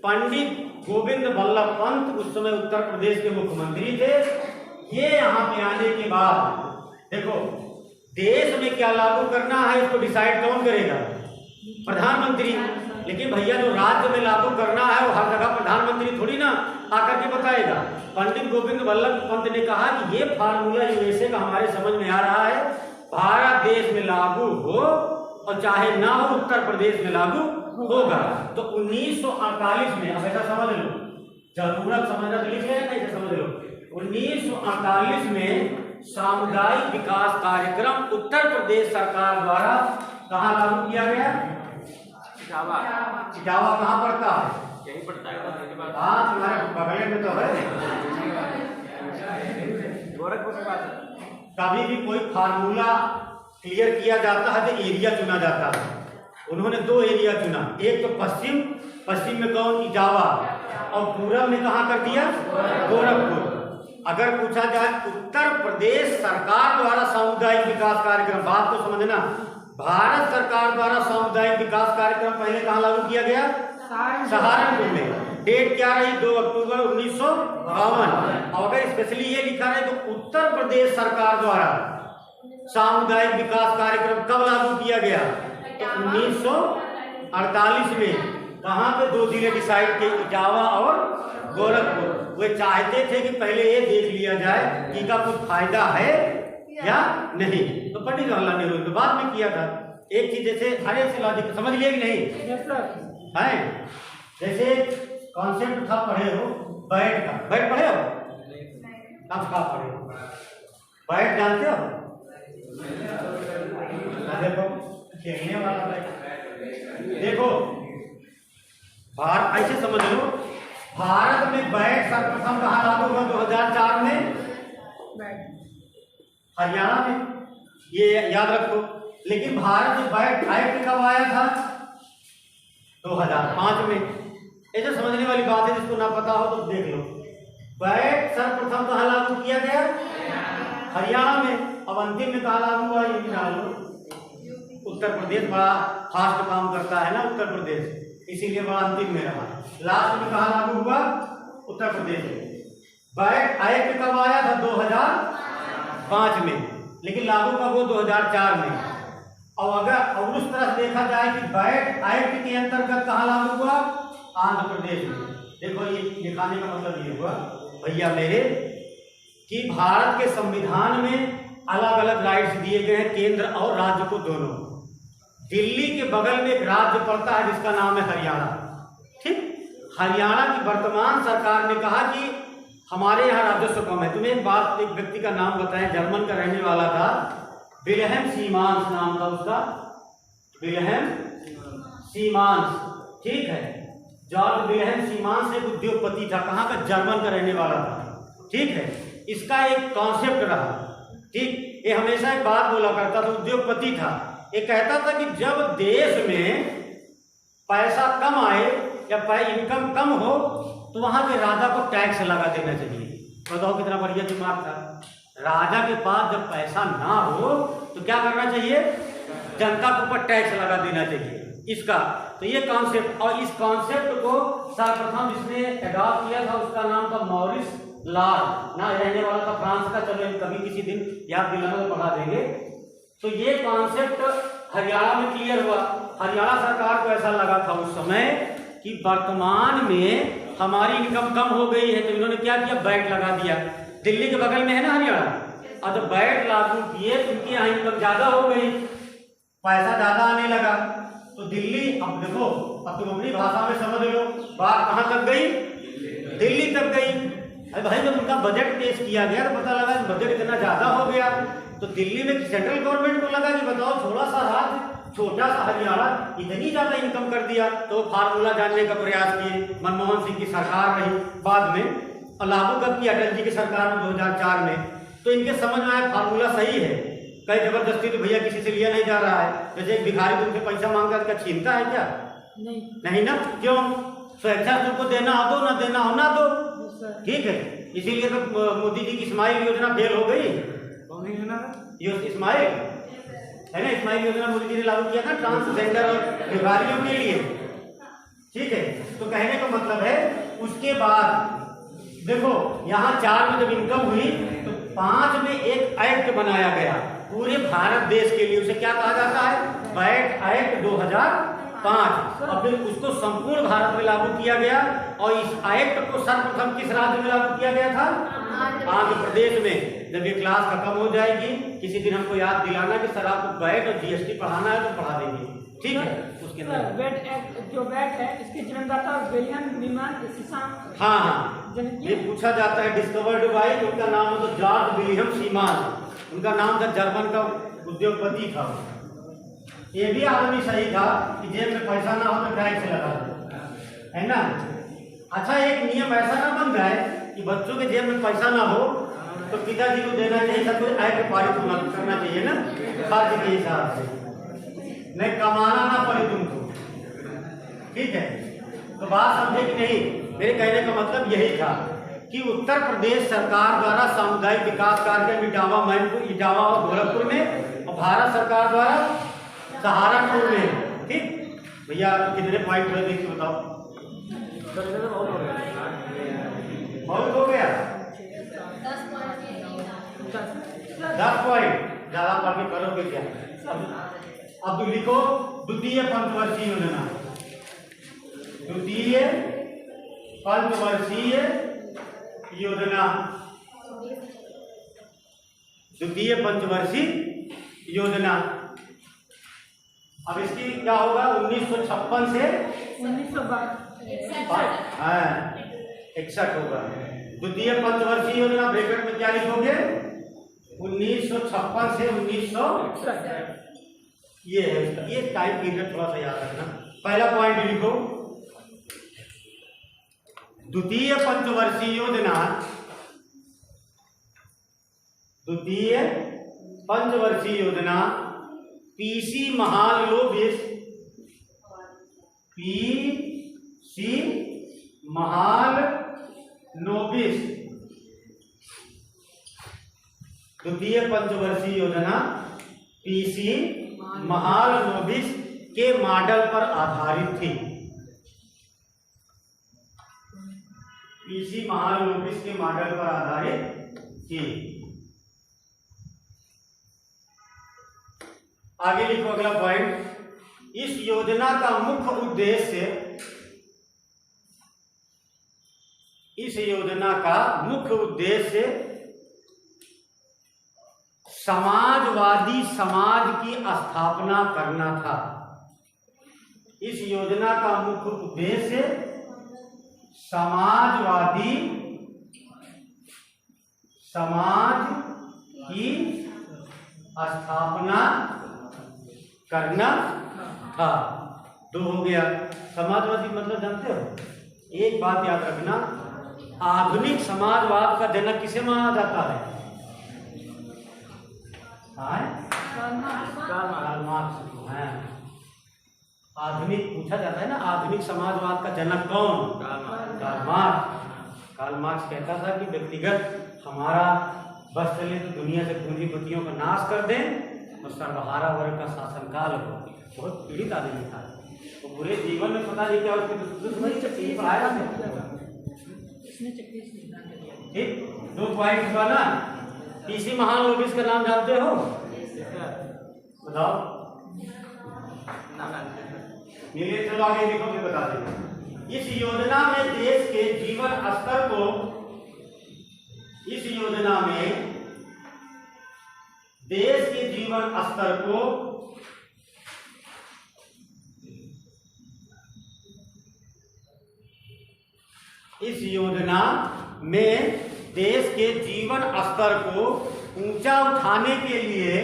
पंडित गोविंद बल्लभ पंत उस समय उत्तर प्रदेश के मुख्यमंत्री थे। ये यहाँ पे आने के बाद देखो देश में क्या लागू करना है इसको डिसाइड कौन करेगा, प्रधानमंत्री। लेकिन भैया जो राज्य में लागू करना है वो हर जगह प्रधानमंत्री थोड़ी ना आकर के बताएगा। पंडित गोविंद बल्लभ पंत ने कहा कि ये फार्मूला यूएसए का हमारे समझ में आ रहा है, भारत देश में लागू हो और चाहे ना हो उत्तर प्रदेश में लागू होगा। तो 1948 में, अब ऐसा समझ लो, जरूरत समझना तो लिखे है, नहीं समझ लो, 1948 में सामुदायिक विकास कार्यक्रम उत्तर प्रदेश सरकार द्वारा कहाँ लागू किया गया? इटावा। इटावा कहाँ पड़ता है? यही पड़ता है। हाँ तुम्हारे बगल में तो है। गोरखपुर के पास। कभी भी कोई फार्मूला क्लियर किया जाता है तो एरिया चुना जाता है। उन्होंने 2 एरिया चुना, एक तो पश्चिम में कौन, इटावा, और पूरब में कहाँ कर दिया, गोरखपुर। अगर पूछा जाए उत्तर प्रदेश सरकार द्वारा सामुदायिक विकास कार्यक्रम, बात को समझना, भारत सरकार द्वारा सामुदायिक विकास कार्यक्रम पहले कहाँ लागू किया गया? सहारनपुर में। डेट क्या रही? 2 अक्टूबर 1952। और अगर स्पेशली ये लिखा है तो उत्तर प्रदेश सरकार द्वारा सामुदायिक विकास कार्यक्रम कब लागू किया गया? तो 1948 में। वहां पे 2 जिले डिसाइड किए, इटावा और गोरखपुर। वे चाहते थे कि पहले ये देख लिया जाए कि इनका कुछ फायदा है या नहीं। तो पंडित जवाहरलाल नेहरू ने बाद में किया था। एक चीज जैसे अरे से लॉजिक समझ लिया कि नहीं है, जैसे कॉन्सेप्ट था, पढ़े हो बैट का, बैट पढ़े हो, कब का पढ़े हो, बैट जानते हो? देखो खेलने वाला बैट, देखो भारत, ऐसे समझ लो, भारत में बैट सर्वप्रथम कहाँ लागू हुआ? 2004 में हरियाणा में, ये याद रखो। लेकिन भारत में बैट एक्ट कब आया था? 2005 में। ऐसे समझने वाली बात है, जिसको ना पता हो तो देख लो। बैट सर्वप्रथम कहाँ लागू किया गया? हरियाणा में। अब अंतिम में कहाँ लागू हुआ ये भी जान लो। उत्तर प्रदेश बड़ा फास्ट काम करता है ना उत्तर प्रदेश, इसीलिए बड़ा अंतिम में रहा। लास्ट में कहाँ लागू हुआ? उत्तर प्रदेश में। बैट एक्ट कब आया था? 2005 में, लेकिन लागू कब हुआ? 2004 में। और अगर उस तरह से देखा जाए कि बैट एक्ट के अंतर्गत कहाँ लागू हुआ? आंध्र प्रदेश में। देखो ये दिखाने का मतलब ये हुआ भैया मेरे कि भारत के संविधान में अलग अलग राइट्स दिए गए हैं केंद्र और राज्य को दोनों। दिल्ली के बगल में एक राज्य पड़ता है जिसका नाम है हरियाणा, ठीक। हरियाणा की वर्तमान सरकार ने कहा कि हमारे यहाँ राजस्व कम है। तुम्हें एक बात, एक व्यक्ति का नाम बताएं, जर्मन का रहने वाला था, विल्हेम सीमांस नाम था उसका, विल्हेम सीमांस, ठीक है। जॉर्ज विल्हेम सीमांस एक उद्योगपति था, कहाँ का? जर्मन का रहने वाला था, ठीक है। इसका एक कॉन्सेप्ट रहा, ठीक। ये हमेशा एक बात बोला करता था, उद्योगपति था। ये कहता था कि जब देश में पैसा कम आए या इनकम कम हो तो वहां के राजा को टैक्स लगा देना चाहिए। बताओ कितना बढ़िया दिमाग था। राजा के पास जब पैसा ना हो तो क्या करना चाहिए? जनता के ऊपर टैक्स लगा देना चाहिए इसका। तो ये कॉन्सेप्ट, और इस कॉन्सेप्ट को सर्वप्रथम जिसने एडॉप्ट किया था उसका नाम था मॉरिस लाल, ना रहने वाला था फ्रांस का। चलो कभी किसी दिन याद दिलाना तो पढ़ा देंगे। तो ये कॉन्सेप्ट हरियाणा में क्लियर हुआ। हरियाणा सरकार को ऐसा लगा था उस समय कि वर्तमान में हमारी इनकम कम हो गई है, तो इन्होंने क्या किया? बैट लगा दिया। दिल्ली के बगल में है ना हरियाणा, और जब बैट लागू किए तो इनकी यहाँ इनकम ज्यादा हो गई, पैसा ज्यादा आने लगा। तो दिल्ली, अब देखो, अब तुम अपनी भाषा में समझ लो, बात कहाँ तक गई? दिल्ली तक गई। अरे भाई जब उनका बजट पेश किया गया तो पता लगा कि बजट इतना ज्यादा हो गया, तो दिल्ली में सेंट्रल गवर्नमेंट को लगा कि बताओ थोड़ा सा राज्य, छोटा सा हरियाणा इतनी ज्यादा इनकम कर दिया। तो फार्मूला जानने का प्रयास किए, मनमोहन सिंह की सरकार रही बाद में, और लागू कब किया? अटल जी की सरकार में 2004 में। तो इनके समझ में आया फार्मूला सही है, कई जबरदस्ती तो भैया किसी से लिया नहीं जा रहा है। जैसे एक भिखारी तुमसे पैसा मांग कर छीनता है क्या? नहीं नहीं ना, क्यों? स्वेच्छा से तुमको देना हो दो, ना देना हो ना दो, ठीक है। इसीलिए तो मोदी जी की स्माइल योजना फेल हो गई। कौन सी योजना है? ये स्माइल है ना, स्माइल योजना मोदी जी ने लागू किया था ट्रांसजेंडर और भिखारियों के लिए, ठीक है। तो कहने का मतलब है उसके बाद देखो यहाँ 4 में जब इनकम हुई तो 5 में एक एक्ट बनाया गया पूरे भारत देश के लिए। उसे क्या कहा जाता है? VAT act 2005। और फिर उसको संपूर्ण भारत में लागू किया गया। और इस एक्ट को सर्वप्रथम किस राज्य में लागू किया गया था? आंध्र प्रदेश में। जब ये क्लास खत्म हो जाएगी किसी दिन हमको याद दिलाना कि सर आपको वैट और जीएसटी पढ़ाना है तो पढ़ा देंगे, ठीक है। उसके अंदर वैट एक्ट जो वैट है इसके जन्मदाता विलियम नीमैन सीमान। हाँ, ये पूछा जाता है डिस्कवर्ड बाय, उनका नाम हो तो जॉर्ज विलियम सीमान। उनका नाम था, जर्मन का उद्योगपति था। ये भी आदमी सही था कि जेब में पैसा ना हो तो टैक्स लगा दो, है ना। अच्छा, एक नियम ऐसा ना बन जाए कि बच्चों के जेब में पैसा ना हो तो पिताजी को देना चाहिए, सब कुछ आय पारित करना चाहिए ना खाद्य के हिसाब से, नहीं कमाना ना पड़े तुमको, ठीक है। तो बात समझे कि नहीं? मेरे कहने का मतलब यही था कि उत्तर प्रदेश सरकार द्वारा सामुदायिक विकास कार्यक्रम इटावा और गोरखपुर में, और भारत सरकार द्वारा सहारनपुर में, ठीक। भैया कितने पॉइंट हुए देखिए बताओ? बहुत हो गया 10 पॉइंट। ज्यादा पढ़ के करोगे क्या? अब तो लिखो द्वितीय पंचवर्षीय योजना। द्वितीय पंचवर्षीय योजना, द्वितीय पंचवर्षीय योजना। अब इसकी क्या होगा? 1956 से 1961 होगा। द्वितीय पंचवर्षीय योजना ब्रैकेट में क्या लिखोगे? 1956 से 1961। ये है इसका, ये टाइम पीरियड थोड़ा सा याद रखना। पहला पॉइंट लिखो, द्वितीय पंचवर्षीय योजना, द्वितीय पंचवर्षीय योजना पीसी महालनोबिस, पीसी महालनोबिस, द्वितीय पंचवर्षीय योजना पीसी महालनोबिस के मॉडल पर आधारित थी। पीसी महालनोबिस के मॉडल पर आधारित थी। आगे लिखो अगला पॉइंट। इस योजना का मुख्य उद्देश्य, इस योजना का मुख्य उद्देश्य समाजवादी समाज की स्थापना करना था। इस योजना का मुख्य उद्देश्य समाजवादी समाज की स्थापना करना था। 2 हो गया। समाजवादी मतलब जानते हो? एक बात याद रखना, आधुनिक समाजवाद का जनक किसे माना जाता है? कार्ल मार्क्स है। आधुनिक पूछा जाता है ना, आधुनिक समाजवाद का जनक कौन? Karl Marx. कार्ल मार्क्स कहता था कि व्यक्तिगत हमारा बस चले तो दुनिया से पूंजीपतियों का नाश कर दें और सर्वहारा वर्ग का शासनकाल हो। बहुत पीड़ित आदमी था, तो पूरे जीवन में पता नहीं क्या उसके पढ़ाया। ठीक, 2 पॉइंट हुआ ना। पीसी महालनोबिस का नाम जानते हो? बताओ। मिलिए, चलो आगे देखो, फिर बता देंगे। इस योजना में देश के जीवन स्तर को, इस योजना में देश के जीवन स्तर को इस योजना में देश के जीवन स्तर को ऊंचा उठाने के लिए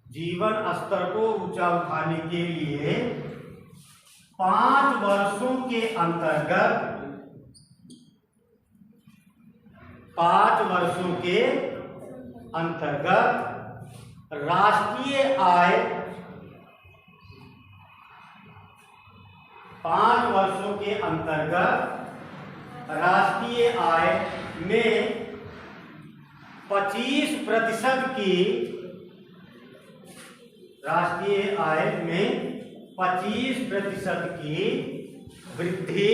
जीवन स्तर को ऊंचा उठाने के लिए 5 वर्षों के अंतर्गत 5 वर्षों के अंतर्गत राष्ट्रीय आय 5 वर्षों के अंतर्गत राष्ट्रीय आय में 25% की राष्ट्रीय आय में 25% की वृद्धि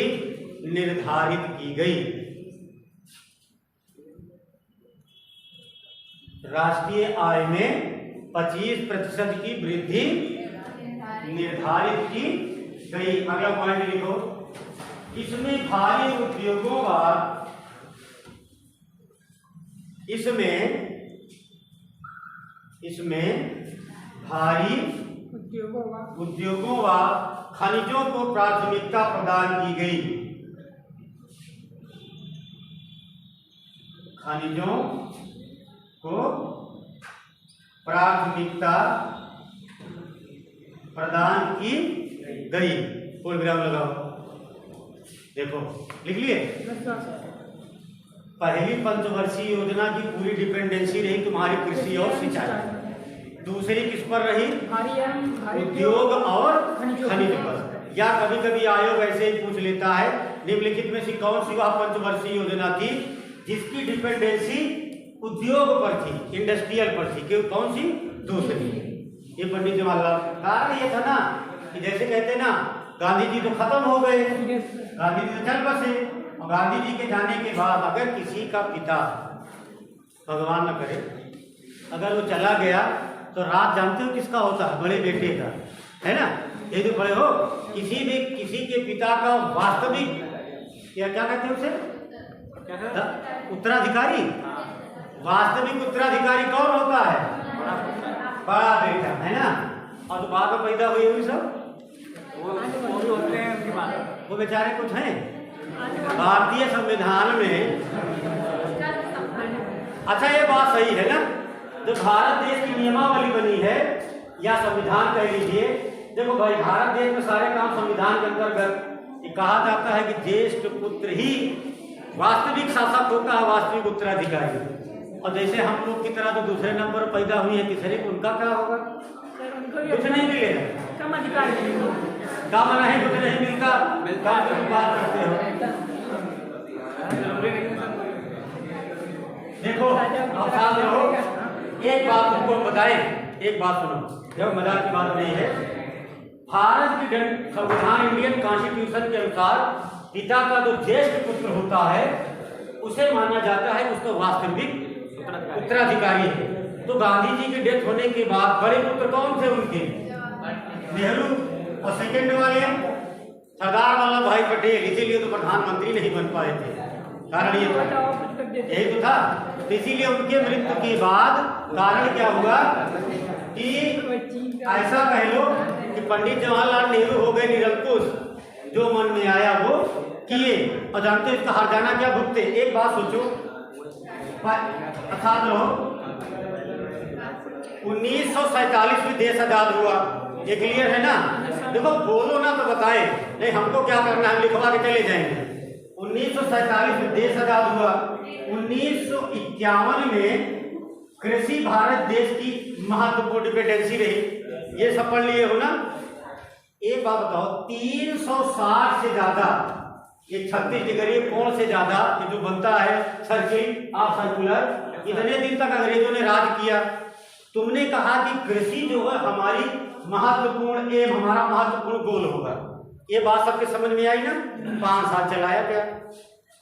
निर्धारित की गई। राष्ट्रीय आय में 25% की वृद्धि निर्धारित की गई। अगला पॉइंट लिखो, इसमें भारी उद्योगों व इसमें भारी उद्योगों व खनिजों को प्राथमिकता प्रदान की गई। खनिजों को प्राथमिकता प्रदान की गई। पूर्ण विराम लगाओ। देखो लिख लिए। पहली पंचवर्षीय योजना की पूरी डिपेंडेंसी रही तुम्हारी कृषि और सिंचाई। दूसरी किस पर रही? उद्योग और खनिज पर। या कभी कभी आयोग ऐसे ही पूछ लेता है, निम्नलिखित में से कौन सी वह पंचवर्षीय योजना थी जिसकी डिपेंडेंसी उद्योग पर थी, इंडस्ट्रियल पर थी? क्यों? कौन सी? दूसरी। ये पंडित जवाहरलाल कारण ये था ना कि जैसे कहते ना गांधी जी तो खत्म हो गए, गांधी जी तो चल बसे, और गांधी जी के जाने के बाद अगर किसी का पिता, भगवान न करे, अगर वो चला गया तो राज जानते हो किसका होता है? बड़े बेटे का, है ना? ये जो बड़े हो, किसी के पिता का वास्तविक क्या कहते हैं उसे? उत्तराधिकारी। वास्तविक उत्तराधिकारी कौन होता है? बड़ा बेटा, है ना? और तो बाद में पैदा हुई सब वो भी होते हैं उनकी बात। वो बेचारे कुछ हैं भारतीय संविधान में। अच्छा ये बात सही है ना, जो भारत देश की नियमावली बनी है या संविधान कह लीजिए। देखो भाई, भारत देश में सारे काम संविधान के अंतर्गत ये कहा जाता है कि ज्येष्ठ पुत्र ही वास्तविक शासक होता है, वास्तविक उत्तराधिकारी। और जैसे हम लोग की तरह जो दूसरे नंबर पर पैदा हुई है, तीसरे को उनका क्या होगा? कुछ नहीं मिलेगा, कम अधिकार, कम नहीं, कुछ नहीं मिलता। बात करते हो। देखो अब साथ रहो, एक बात तुमको बताएं, एक बात सुनो, जब मजाक की बात नहीं है। भारत की संविधान, इंडियन कॉन्स्टिट्यूशन के अनुसार पिता का जो ज्येष्ठ पुत्र होता है उसे माना जाता है उसका वास्तविक उत्तराधिकारी है। तो गांधी जी की डेथ होने के बाद बड़े पुत्र कौन थे उनके? नेहरू। और सेकंड वाले सरदार वल्लभ भाई पटेल। इसीलिए तो प्रधानमंत्री नहीं बन पाए थे, कारण ये था, यही तो था। तो इसीलिए उनके मृत्यु के बाद कारण क्या हुआ कि ऐसा कह लो कि पंडित जवाहरलाल नेहरू हो गए निरंकुश, जो मन में आया वो किए। और जानते इसका हर्जाना क्या भुगते? एक बात सोचो, अर्थात रहो 1947 में देश आजाद हुआ, ये क्लियर है ना? देखो बोलो ना तो बताए, नहीं हमको क्या करना है, लिखवा के चले जाएंगे। 1947 में देश आजाद हुआ। 1951 में कृषि भारत देश की महत्वपूर्ण डिपेंडेंसी रही। ये सब पढ़ लिए हो ना? एक बात बताओ, 360 से ज्यादा, ये 36 डिग्री कोण से ज्यादा ये जो बनता है सर्किल ऑफ सर्कुलर, इतने दिन तक अंग्रेजों ने राज किया। तुमने कहा कि कृषि जो है हमारी महत्वपूर्ण एम, हमारा महत्वपूर्ण गोल होगा। ये बात सबके समझ में आई ना? 5 साल चलाया गया।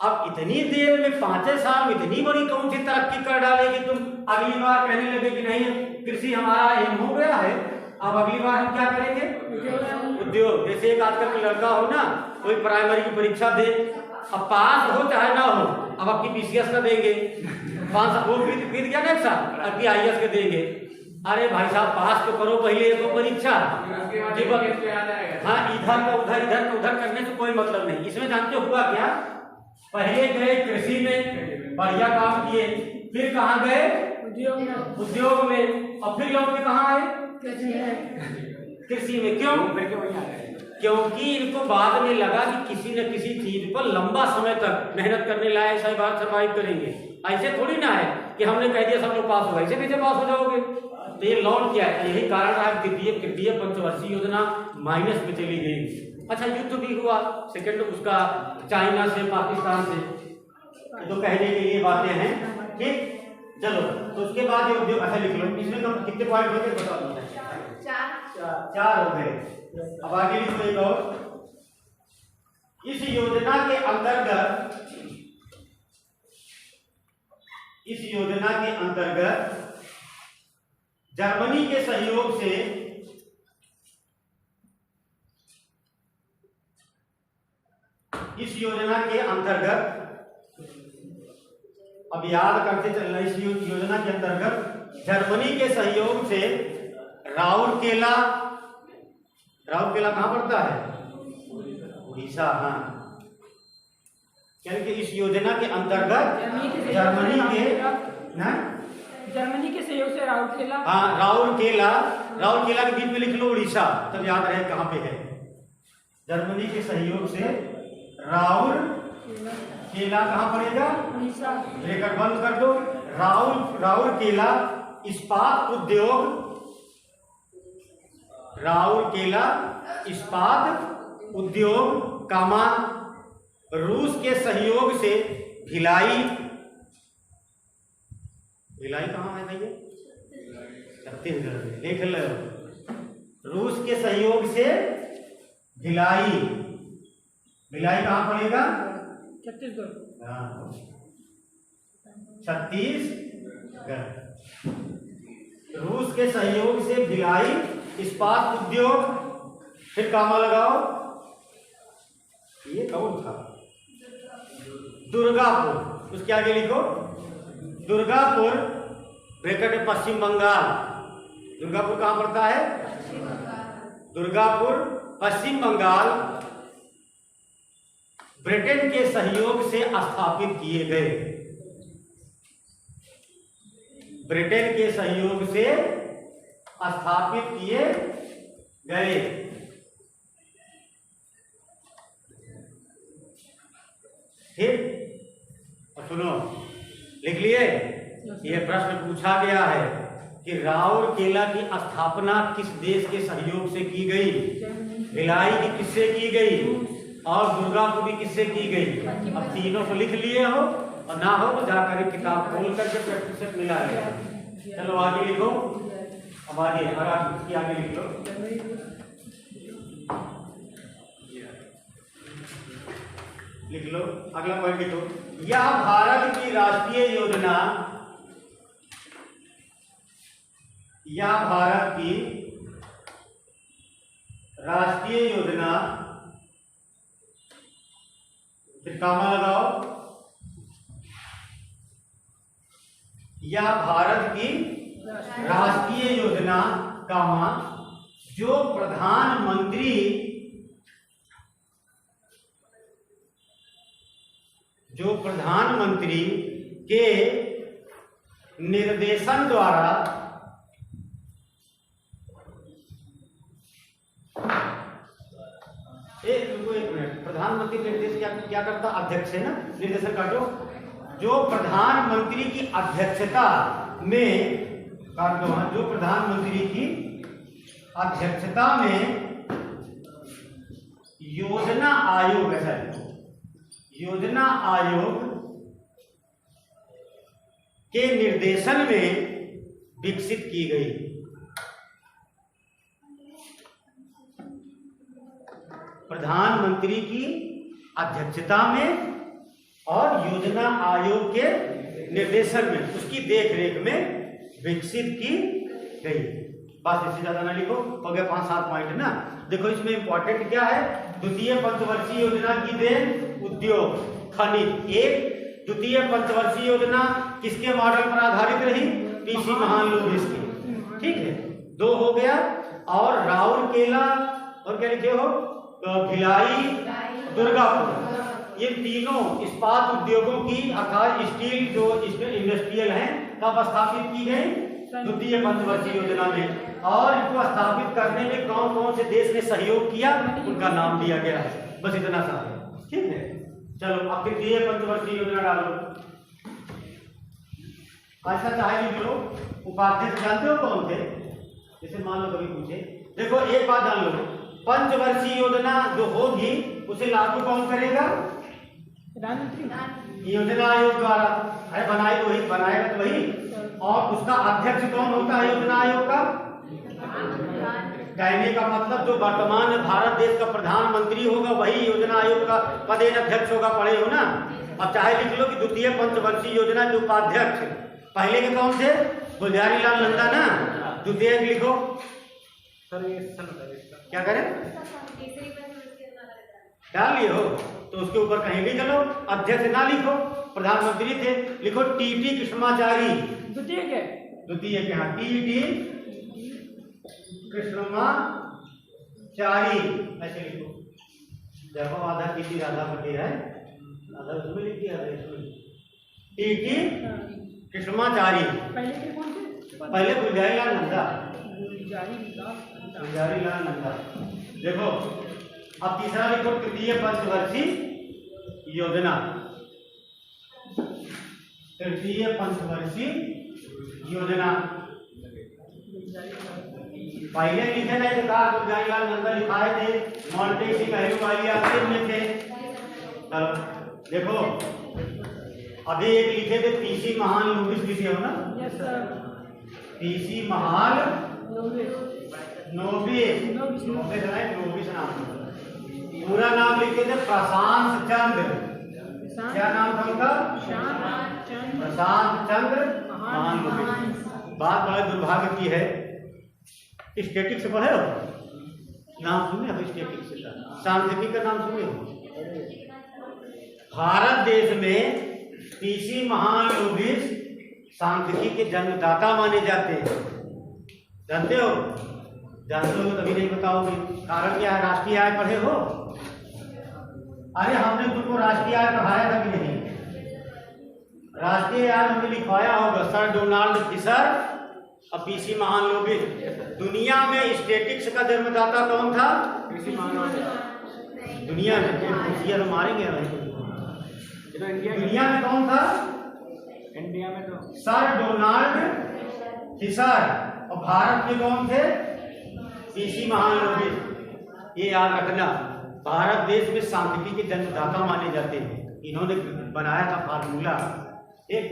अब इतनी देर में 5 साल में इतनी बड़ी कौन सी तरक्की कर डालेगी? तुम अगली बार कहने लगे कि नहीं कृषि हमारा एम हो गया है, अब अगली बार हम क्या करेंगे? उद्योग। जैसे एक आजकल का लड़का हो ना, कोई प्राइमरी की परीक्षा दे, अब पास हो चाहे ना हो, अब आपकी पीसीएस का देंगे 5 साल, वो बीत गया ना एक साल, अब की आईएएस के देंगे। अरे भाई साहब पास तो करो पहले एक परीक्षा। हाँ, इधर का उधर, इधर का उधर करने से कोई मतलब नहीं। इसमें जानते हुआ क्या? पहले गए कृषि में, बढ़िया काम किए, फिर कहाँ गए? उद्योग में, और फिर लौट के कहाँ आए? कृषि में। क्यों? क्योंकि इनको बाद में लगा कि किसी न किसी चीज पर लंबा समय तक मेहनत करने लायक सर्वाइव करेंगे। ऐसे थोड़ी ना है कि हमने कह दिया सब लोग पास हो गए, ऐसे कैसे पास हो जाओगे? तो ये लौट किया है, यही कारण है तृतीय पंचवर्षीय योजना माइनस में चली गई। अच्छा, युद्ध भी हुआ सेकंड उसका चाइना से, पाकिस्तान से, तो कहने के लिए बातें हैं। ठीक, चलो तो उसके बाद ये उद्योग अच्छा लिख लो। इसमें तो कितने पॉइंट हो गए बता दो? चार हो गए। अब आगे लिखो एक और। इस योजना के अंतर्गत जर्मनी के सहयोग से अब याद करते चलना, इस योजना के अंतर्गत जर्मनी के सहयोग से राउरकेला कहां पड़ता है? उड़ीसा। हाँ, यानी कि इस योजना के अंतर्गत जर्मनी के सहयोग से राउरकेला, हाँ राउरकेला के बीच में लिख लो उड़ीसा, तब याद रहे कहां पे है। जर्मनी के सहयोग से राउरकेला कहां पड़ेगा? उड़ीसा। ब्रैकेट बंद कर दो। राउरकेला इस्पात उद्योग कामा रूस के सहयोग से भिलाई कहां है भैया? छत्तीसगढ़ में, देख लो। रूस के सहयोग से भिलाई कहां पड़ेगा? छत्तीसगढ़। हाँ, छत्तीसगढ़। रूस के सहयोग से भिलाई इस्पात उद्योग, फिर कामा लगाओ, ये कौन था? दुर्गापुर, उसके आगे लिखो दुर्गापुर, ब्रैकेट पश्चिम बंगाल। दुर्गापुर कहां पड़ता है? दुर्गापुर पश्चिम बंगाल ब्रिटेन के सहयोग से स्थापित किए गए। ब्रिटेन के सहयोग से स्थापित किए गए। ठीक, और सुनो, लिख लिए? यह प्रश्न पूछा गया है कि राउरकेला की स्थापना किस देश के सहयोग से की गई? भिलाई की किससे की गई? और दुर्गापुर की किससे की गई? अब तीनों को लिख लिए हो, और ना हो तो जाकर किताब खोल करके प्रैक्टिस मिला है। चलो आगे लिखो। अब आगे लिख लो। लिख लो, अगला पॉइंट लिखो। यह भारत की राष्ट्रीय योजना, फिर कामा लगाओ। यह भारत की राष्ट्रीय योजना कामा जो प्रधानमंत्री के निर्देशन द्वारा एक मिनट, प्रधानमंत्री निर्देश क्या करता? अध्यक्ष है ना, निर्देशन काटो। जो प्रधानमंत्री की अध्यक्षता में जो प्रधानमंत्री की अध्यक्षता में योजना आयोग के निर्देशन में विकसित की गई। प्रधानमंत्री की अध्यक्षता में और योजना आयोग के निर्देशन में, उसकी देखरेख में विकसित की गई। बस इससे ज्यादा ना लिखो, हो गया 5-7 पॉइंट ना। देखो इसमें इंपॉर्टेंट क्या है? द्वितीय पंचवर्षीय योजना की देन उद्योग खनिज। एक द्वितीय पंचवर्षीय योजना किसके मॉडल पर आधारित रही? पीसी महालनोबिस की। ठीक है, 2 हो गया। और राउरकेला और क्या लिखे हो? भिलाई, दुर्गापुर, ये तीनों इस्पात उद्योगों की अर्थात स्टील जो इसमें इंडस्ट्रियल हैं कब स्थापित की गई? द्वितीय पंचवर्षीय योजना में, और इनको स्थापित करने में कौन कौन से देश ने सहयोग किया उनका नाम दिया गया है। बस इतना सा है, ठीक है। चलो अब तृतीय पंचवर्षीय योजना डालो। ऐसा चाहे लिख लो। उपाध्यक्ष जानते हो कौन थे? जैसे मान लो कभी पूछे, देखो एक बात जान लो, पंचवर्षीय योजना जो होगी उसे लागू कौन करेगा? प्रधानमंत्री। योजना आयोग द्वारा। अरे बनाए वही, बनाएगा तो वही। और उसका अध्यक्ष कौन होता है योजना आयोग का? कहने का मतलब जो वर्तमान में भारत देश का प्रधानमंत्री होगा वही योजना आयोग का पदेन अध्यक्ष होगा। पढ़े हो ना? अब चाहे लिख लो कि द्वितीय पंचवर्षीय योजना के उपाध्यक्ष पहले के कौन थे? गुलजारी लाल नंदा ना। द्वितीय लिखो। सर ये सन है इसका। क्या करें? डाल लिए हो तो उसके ऊपर कहीं भी चलो, अध्यक्ष ना लिखो, प्रधानमंत्री थे, लिखो टीटी कृष्णाचारी। द्वितीय के? द्वितीय के, हाँ, टीटी कृष्णाचारी ऐसे लिखो। देखो आधा टीटी राधा पटेल है, आधा उसमें लिख दिया इसमें। टीटी कृष्णाचारी। पहले के कौन थे? पहले गुलजारी लाल नंदा। गुलजारी लाल नंदा। देखो अब तीसरा लिखो तृतीय पंचवर्षीय योजना। तृतीय पंचवर्षीय योजना पहले लिखे थे तो कहा गुलजारी लाल नंदा लिखाए थे, मोंटेसी नेहरू वाली आखिर में थे। देखो अभी एक लिखे थे पीसी महान लुईस, लिखे हो ना? Yes sir. पीसी महान नोबिस नाम, पूरा नाम लिखे थे प्रशांत चंद्र। क्या नाम था उनका? प्रशांत चंद्र महान लुईस। बात बड़ा दुर्भाग्य की है, स्टैटिक्स पढ़े हो? नाम सुने हो? स्टैटिक्स का सांख्यिकी का नाम सुने हो? भारत देश में पीसी महान लुईस सांख्यिकी के जन्मदाता माने जाते हैं। जानते हो? जानते हो तभी नहीं बताओगे। कारण क्या है? राष्ट्रीय आय पढ़े हो? अरे हमने तुमको राष्ट्रीय आय पढ़ाया था कि नहीं? राष्ट्रीय आय हमने लिखवाया होगा। सर डोनाल्ड फिशर और पीसी महान लुईस। दुनिया में स्टैटिक्स का जन्मदाता कौन था? पीसी महान लुईस। दुनिया में तो मारेंगे भाई। दुनिया में कौन था? इंडिया में तो सर डोनाल्ड फिशर। और भारत में कौन थे? पीसी महान लुईस। ये याद रखना, भारत देश में सांख्यिकी के जन्मदाता माने जाते हैं। इन्होंने बनाया था फार्मूला। एक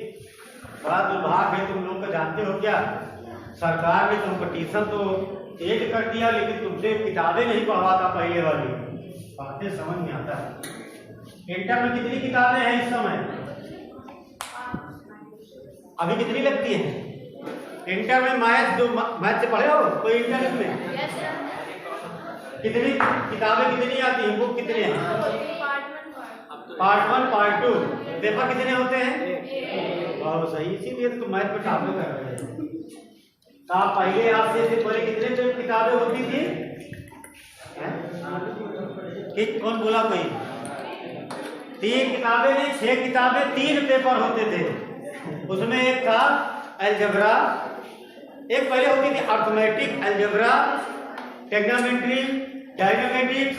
बड़ा दुर्भाग्य है, तुम लोग का जानते हो क्या? सरकार ने कंपटीशन तो एक कर दिया, लेकिन तुमसे किताबें नहीं पढ़वाता पहले वाली। बातें समझ में आता है। इंटर में कितनी किताबें हैं इस समय? अभी कितनी लगती हैं? इंटर में मैथ, जो मैथ से पढ़े हो कोई इंटर में? कितनी किताबें कितनी आती हैं? बुक कितने हैं? Part 1 part 2। पेपर कितने होते हैं? बहुत सही, इसीलिए तो मैथ पे टॉप कर रहे हैं। आप पहले आपसे पहले कितने किताबें होती थी? कौन बोला कोई? 3 किताबें नहीं, 6 किताबें, 3 पेपर होते थे। उसमें एक था अलजेब्रा, एक पहले होती थी अर्थमेटिक, अलजेब्रा, टेग्नोमेट्री, डायनामेटिक्स,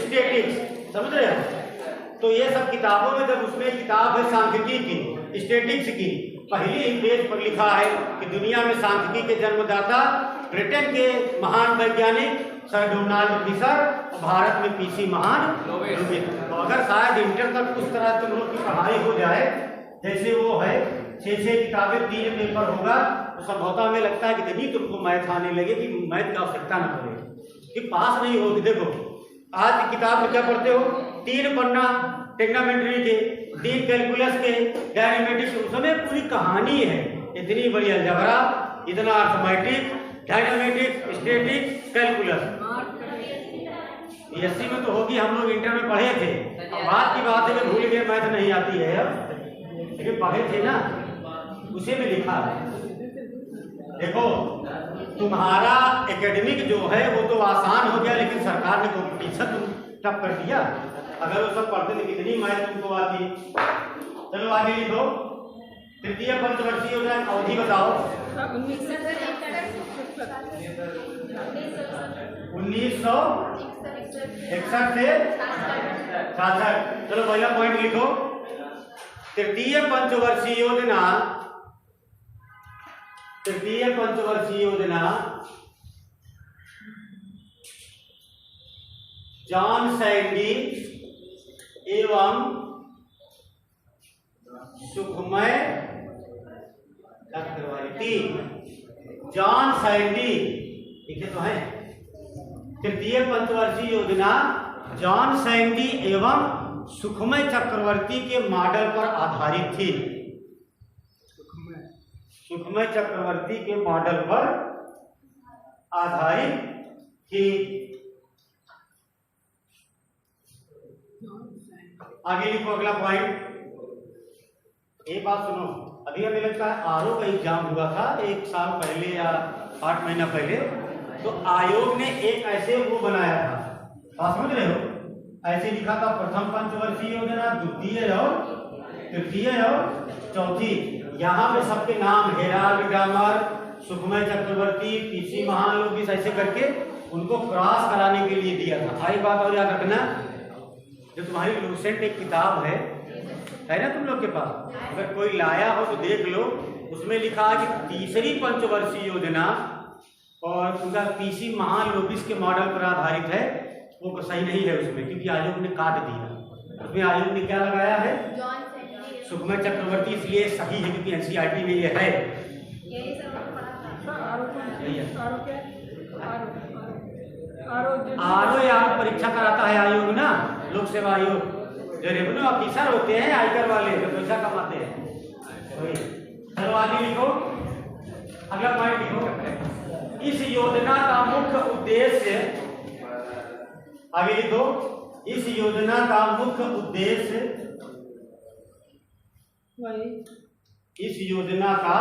स्टैटिक्स। समझ रहे हो? तो ये सब किताबों में, जब उसमें किताब है सांख्यिकी की, स्टैटिक्स की, पहली ही पेज पर लिखा है कि दुनिया में सांख्यिकी के जन्मदाता ब्रिटेन के महान वैज्ञानिक सर डोनाल्ड फिशर और भारत में पीसी महान लुईस। तो अगर शायद इंटर तक उस तरह तुम लोग की पढ़ाई हो जाए जैसे वो है, 6 किताबें 3 पेपर होगा, तो संभवतः हमें लगता है कि तभी तुमको मैथ आने लगे कि मैथ की आवश्यकता न पड़े, कि पास नहीं होगी। देखो आज की किताब में क्या पढ़ते हो? 3 पन्ना टेग्नोमेट्री के, 3 कैलकुलस के, डायनामेटिक्स। उसमें पूरी कहानी है, इतनी बड़ी अलजेब्रा, इतना अर्थमेटिक, डायनामेटिक्स, स्टैटिक्स, कैलकुलस। बीएससी में तो होगी, हम लोग इंटर में पढ़े थे। अब बात की बात है कि भूल गए, मैथ नहीं आती है अब, लेकिन पढ़े थे ना, उसी में लिखा है। देखो तुम्हारा एकेडमिक जो है वो तो आसान हो गया, लेकिन सरकार ने कॉम्पिटिशन टफ कर दिया। अगर वो सब पढ़ते थे कितनी मैथ तुमको आती। चलो आगे लिखो। तृतीय पंचवर्षीय योजना की अवधि बताओ। 1961 से 66। चलो पहला पॉइंट लिखो। तृतीय पंचवर्षीय योजना जॉन सैंडी एवं सुखमय चक्रवर्ती। जॉन सैंडी, ठीक है तो है। तृतीय पंचवर्षीय योजना जॉन सैंडी एवं सुखमय चक्रवर्ती के मॉडल पर आधारित थी। सुखमय चक्रवर्ती के मॉडल पर आधारित थी। आगे लिखो अगला पॉइंट। एक बात सुनो, अभी हमें लगता है आरओ का एग्जाम हुआ था 1 साल पहले या 8 महीना पहले, तो आयोग ने एक ऐसे वो बनाया था, आप समझ रहे हो? ऐसे लिखा था प्रथम पंचवर्षीय योजना, द्वितीय और तृतीय और चौथी। यहाँ पे सबके नाम हेराल्ड ग्रामर, सुखमय चक्रवर्ती, पीसी महालोगिस ऐसे करके उनको क्रॉस कराने के लिए दिया था। आई बात और याद रखना, जो तुम्हारी लूसेंट एक किताब है ना तुम लोग के पास, अगर कोई लाया हो तो देख लो, उसमें लिखा है कि तीसरी पंचवर्षीय योजना और उनका पीसी महालोगिस के मॉडल पर आधारित है, वो सही नहीं है उसमें, क्योंकि आयोग ने काट दिया। उसमें आयोग ने क्या लगाया है? सुखमय चक्रवर्ती, इसलिए सही है क्योंकि एनसीईआरटी में ये है। आरओ या परीक्षा कराता है आयोग ना, लोक सेवा आयोग, जो रेवेन्यू ऑफिसर होते हैं, आयकर वाले जो पैसा कमाते हैं। चलो आगे लिखो, अगला पॉइंट लिखो। इस योजना का मुख्य उद्देश्य, आगे लिखो, इस योजना का मुख्य उद्देश्य, इस योजना का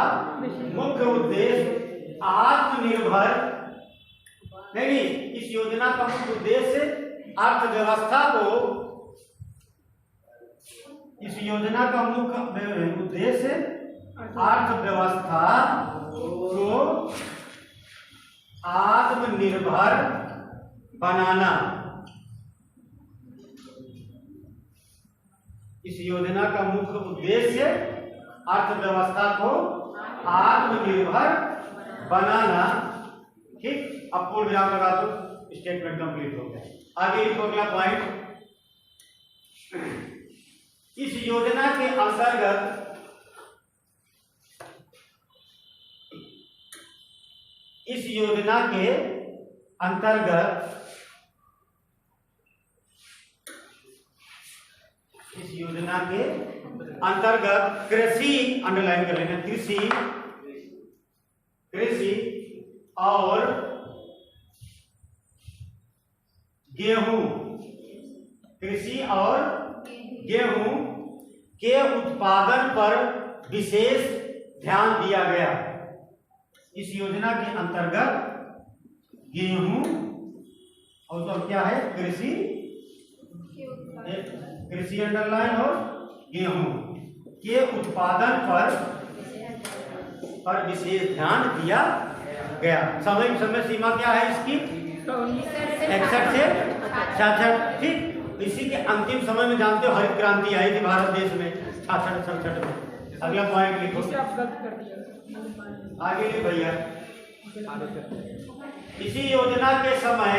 मुख्य उद्देश्य आत्मनिर्भर, नहीं, इस योजना का मुख्य उद्देश्य अर्थव्यवस्था को, इस योजना का मुख्य उद्देश्य अर्थव्यवस्था को आत्मनिर्भर बनाना। इस योजना का मुख्य उद्देश्य अर्थव्यवस्था को आत्मनिर्भर बनाना। ठीक, अब पूर्ण विराम लगा दो, स्टेटमेंट कंप्लीट हो गया। आगे लिखो अगला पॉइंट। इस योजना के अंतर्गत इस योजना के अंतर्गत कृषि, अंडरलाइन कर लेना, कृषि और गेहूं, कृषि और गेहूं के उत्पादन पर विशेष ध्यान दिया गया। इस योजना के अंतर्गत गेहूं और तो क्या है, कृषि अंडरलाइन और गेहूं के उत्पादन पर विशेष ध्यान दिया गया। समय सीमा क्या है इसकी? 61 से 66। ठीक, इसी के अंतिम समय में जानते हो हरित क्रांति आई थी भारत देश में 66-67 में। अगला पॉइंट लिखो, आगे लिख भैया। इसी योजना के समय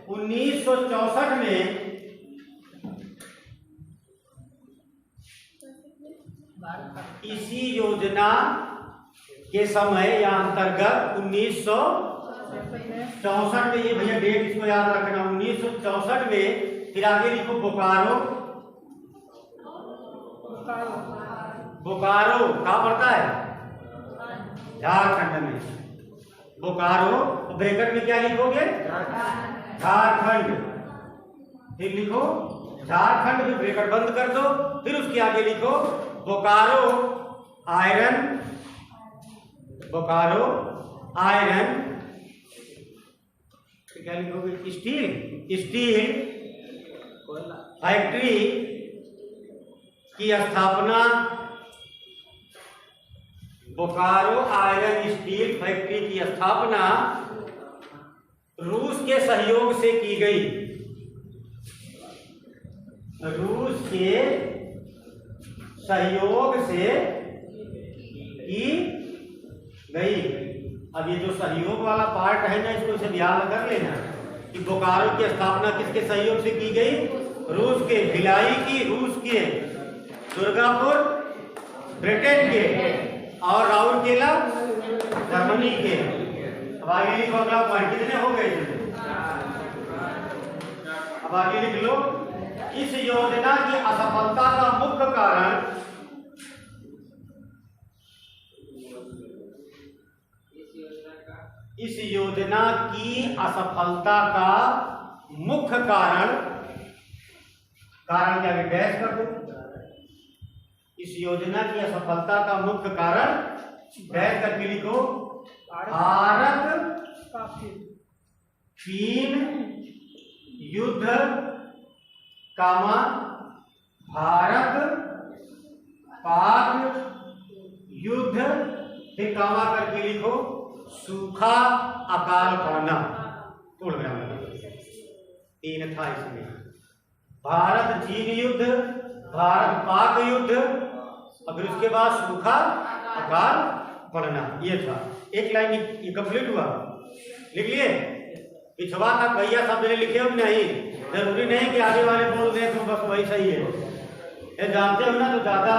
1964 में इसी योजना के समय या अंतर्गत 1964 में, ये भैया डेट इसको याद रखना, 1964 में। फिर आगे लिखो बोकारो, बोकारो कहाँ पड़ता है? झारखंड में। बोकारो, ब्रैकेट में क्या लिखोगे? झारखंड। फिर लिखो झारखंड, फिर ब्रैकेट बंद कर दो, फिर उसके आगे लिखो बोकारो आयरन तो क्या लिखोगे? स्टील कोयला। फैक्ट्री की स्थापना बोकारो आयरन स्टील फैक्ट्री की स्थापना रूस के सहयोग से की गई। रूस के सहयोग से की गई। अब ये जो सहयोग वाला पार्ट है ना, इसको इसे ध्यान कर लेना कि बोकारो की स्थापना किसके सहयोग से की गई? रूस के। भिलाई की रूस के, दुर्गापुर ब्रिटेन के और राउरकेला जर्मनी के। अब आगे लिखो अगला पॉइंट। कितने हो गए? अब आगे लिख लो, इस योजना की असफलता का मुख्य कारण इस योजना की असफलता का मुख्य कारण क्या गैस कर दो। इस योजना की असफलता का मुख्य कारण गैस करके लिखो। भारत चीन युद्ध कामा भारत पाक युद्ध, फिर कामा करके लिखो सूखा अकाल पड़ना। तोड़ ग्राम 3 था इसमें। भारत चीन युद्ध, भारत पाक युद्ध और फिर उसके बाद सूखा अकाल पड़ना, ये था। एक लाइन ये कंप्लीट हुआ। लिख लिए? पिछवा का भैया शब्द लिखे हो नहीं, जरूरी नहीं कि आगे वाले बोल दें तो बस वही सही है। ये जानते हो ना, तो ज्यादा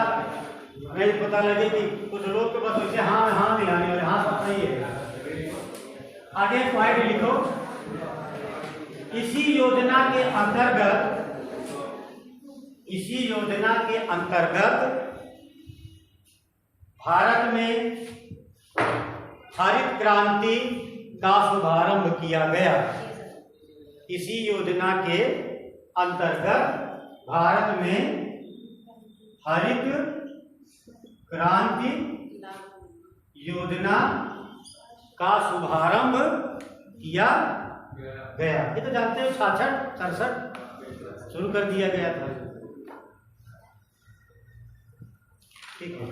नहीं पता लगे कि कुछ लोग तो बस वैसे हाँ हाँ मिलाने वाले, हाँ सब सही है। आगे पॉइंट लिखो। इसी योजना के अंतर्गत भारत में हरित क्रांति का शुभारंभ किया गया। इसी योजना के अंतर्गत भारत में हरित क्रांति योजना का शुभारंभ किया गया। ये तो जानते हो 66-67 शुरू कर दिया गया था। ठीक है,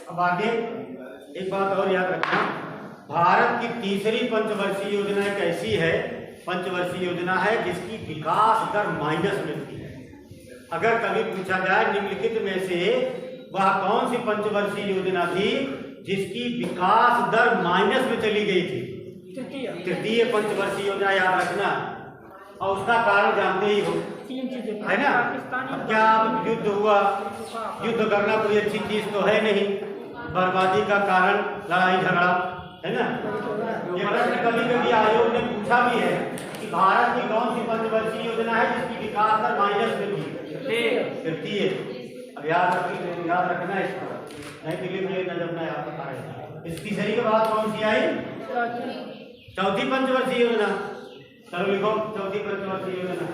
अब आगे एक बात और याद रखना। भारत की तीसरी पंचवर्षीय योजना एक ऐसी है, पंचवर्षीय योजना है जिसकी विकास दर माइनस में थी। अगर कभी पूछा जाए निम्नलिखित में से वह कौन सी पंचवर्षीय योजना थी जिसकी विकास दर माइनस में चली गई थी? तृतीय पंचवर्षीय योजना, याद रखना। और उसका कारण जानते ही हो, है ना। अब क्या युद्ध हुआ? युद्ध करना कोई अच्छी चीज तो है नहीं, बर्बादी का कारण लड़ाई झगड़ा, है ना। ये प्रश्न कभी कभी आयोग ने पूछा भी है कि भारत की कौन सी पंचवर्षीय योजना है जिसकी विकास दर माइनस में थी? तृतीय। अब याद रखना इसको, नहीं तो लिख लेना जब मैं आपको बता रहा। इस तीसरी के बाद कौन सी आई? चौथी पंचवर्षीय योजना। चलो लिखो चौथी पंचवर्षीय योजना।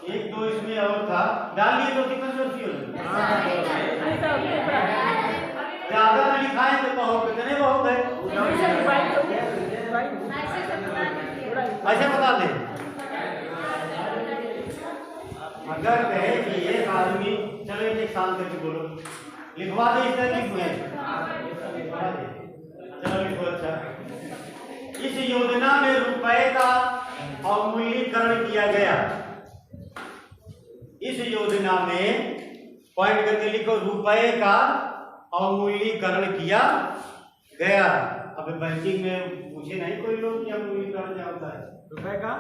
एक दो इसमें और था, डाल लिए चौथी पंचवर्षीय योजना। ज्यादा में लिखा है तो कहो कितने बहुत है, ऐसे बता दें। अगर कहे कि एक आदमी, चलो एक साल करके बोलो, लिखवा दे इस तरह की। चलो लिखो। अच्छा, इस योजना में रुपए का अवमूल्यीकरण किया गया। इस योजना में पॉइंट करके लिखो, रुपए का अवमूल्यीकरण किया गया। अब बैंकिंग में पूछे नहीं कोई लोग कि अवमूल्यीकरण क्या होता है? रुपए का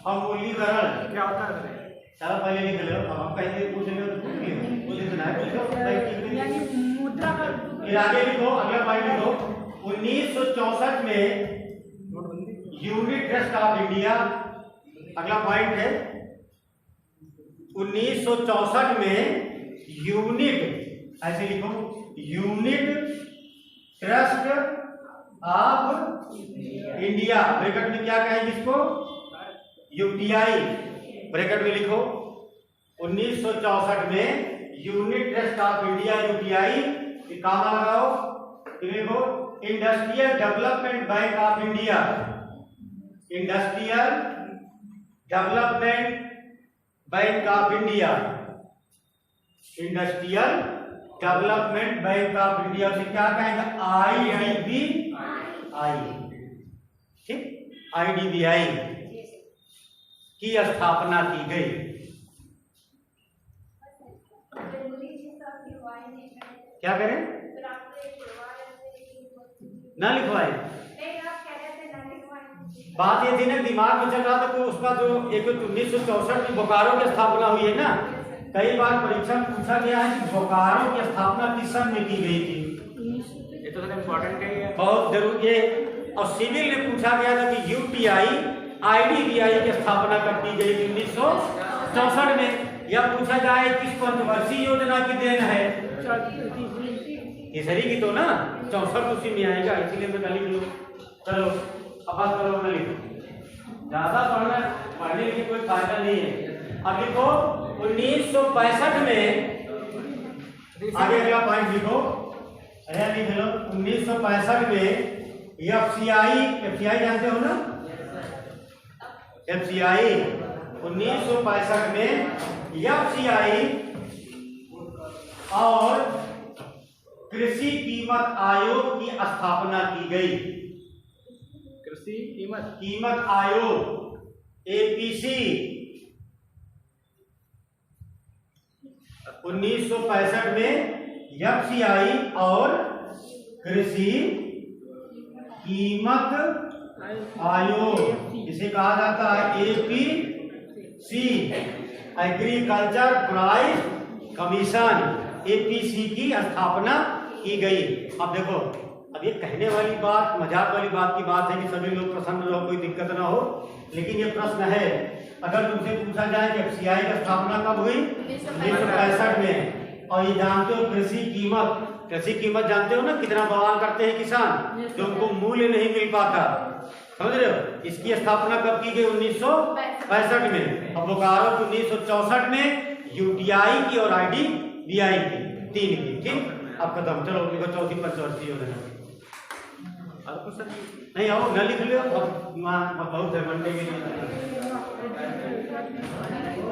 अवमूल्यीकरण क्या होता है? चलो पहले लिख लो। अब हम कहेंगे पूछेंगे तो पूछ इतना है, यानी मुद्रा का। फिर आगे लिखो, अगला पॉइंट लिखो। 1964 में यूनिट ट्रस्ट ऑफ इंडिया, अगला पॉइंट है 1964 में यूनिट, ऐसे लिखो unit trust of India, bracket में क्या कहेंगे इसको? यूटीआई, ब्रैकेट में लिखो। 1964 में unit trust of India UTI काम लगाओ। देखो industrial development bank of India, industrial development bank of India, industrial development bank of India से क्या कहेंगे IDBI, ठीक, IDBI की स्थापना की गई। क्या करें ना लिखवाए, बात ये थी ना दिमाग में चल रहा था कि उसका जो 1964 में बोकारो की स्थापना हुई है ना, कई बार परीक्षा में पूछा गया है कि बोकारो की स्थापना किस सन में की गई थी। ये तो थोड़ा इम्पोर्टेंट है, बहुत जरूरी है। और सिविल में पूछा गया था कि यूटीआई IDBI की स्थापना कब की गई 1964 में। या पूछा जाए किस पंचवर्षीय योजना की देन है, तीसरी की तो ना, 64 उसी में आएगा, इसीलिए मैं लिख लूँ। चलो अब बात करो, मैं लिखो, ज्यादा पढ़ने लिखे कोई फायदा नहीं है। अब लिखो 1965 में, आगे अगला पॉइंट लिखो, लिख लो 1965 में FCI जानते हो ना, FCI 1965 में FCI और कृषि कीमत आयोग की स्थापना की गई। कृषि कीमत आयोग APC 1965 में FCI और कृषि कीमत आयोग, जिसे कहा जाता है APC, agriculture price commission, APC की स्थापना की गई। अब देखो, अब ये कहने वाली बात, मजाक वाली बात की बात है कि सभी लोग प्रसन्न रहो, कोई दिक्कत ना हो, लेकिन ये प्रश्न है, अगर तुमसे पूछा जाए कि FCI की स्थापना कब हुई 1965 में, और ये जानते हो कृषि कीमत जानते हो ना, कितना बवाल करते हैं किसान, जो उनको मूल्य नहीं मिल पाता, समझ रहे हो। इसकी स्थापना कब की गई 1965 में, और बोकारो 1964 में, यूटीआई की और IDBI की, 3 की, ठीक। अब खत्म, चलो लिखो चौथी पंचवर्षीय योजना। और कुछ नहीं आओ न लिख लो, बहुत है मंडे के लिए,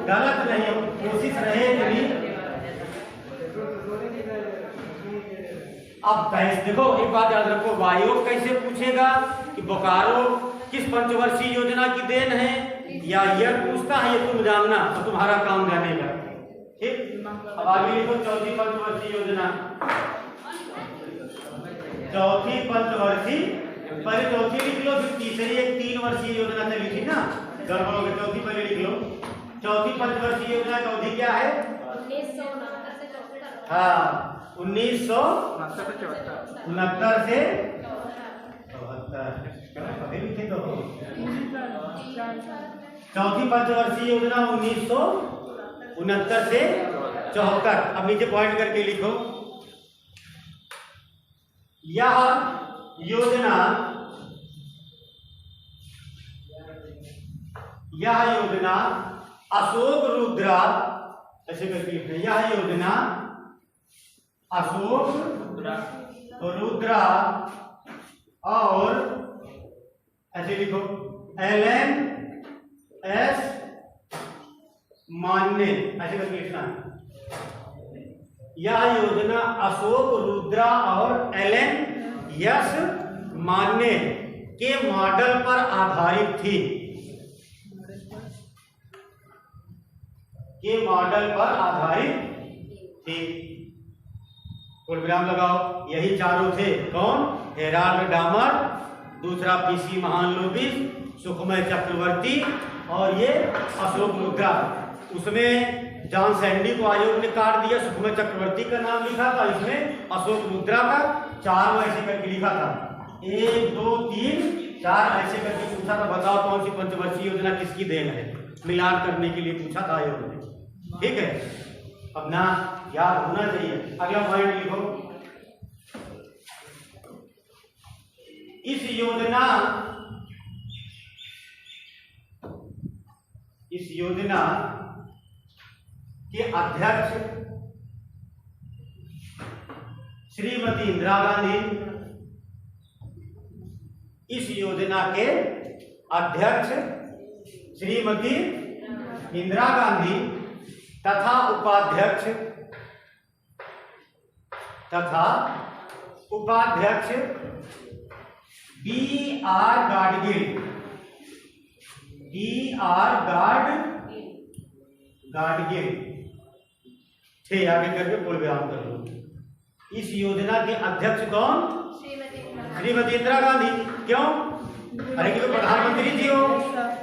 गलत नहीं हो, कोशिश रहे कि अब देखो एक बात याद रखो, आयोग कैसे पूछेगा कि बोकारो किस पंचवर्षीय योजना की देन है, या यह पूछता है, ये तुम जानना, तो तुम्हारा काम जानेगा, ठीक। अब आगे लिखो चौथी पंचवर्षीय योजना। चौथी पंचवर्षीय, पहले चौथी लिख लो, फिर तीसरी एक 3 वर्षीय योजना चली थी ना, गड़बड़ हो गई, चौथी पहले लिख लो। चौथी पंचवर्षीय योजना की अवधि क्या है? 1969 से 74। हाँ, 1969 से 74। चौथी पंचवर्षीय योजना 1969 से 74। अब नीचे पॉइंट करके लिखो, यह योजना अशोक रुद्रा, ऐसे करके लिखना, यह योजना अशोक रुद्रा और ऐसे लिखो LNS मान्य, ऐसे करके लिखना। यह योजना अशोक रुद्रा और LNS मान्य के मॉडल पर आधारित थी, के मॉडल पर आधारित थी। फुल विराम लगाओ। यही चारों थे, कौन? हेराल्ड डामर, दूसरा PC महालनोबिस, सुखमय चक्रवर्ती और ये अशोक रुद्रा। उसमें जॉन सैंडी को आयोग ने काट दिया, सुखमय चक्रवर्ती का नाम लिखा था, इसमें अशोक रुद्रा का 4 ऐसे करके लिखा था, 1 2 3 4 ऐसे करके पूछा था, बताओ कौन सी पंचवर्षीय योजना किसकी देन है, मिलान करने के लिए पूछा था आयोग ने, ठीक है। अब ना याद होना चाहिए। अगला पॉइंट लिखो, इस योजना के अध्यक्ष श्रीमती इंदिरा गांधी इस योजना के अध्यक्ष श्रीमती इंदिरा गांधी तथा उपाध्यक्ष B.R. गाडगिल थे। आगे करके पूर्ण विराम कर लो। इस योजना के अध्यक्ष कौन? श्रीमती इंदिरा गांधी। क्यों? अरे क्योंकि प्रधानमंत्री जी हो।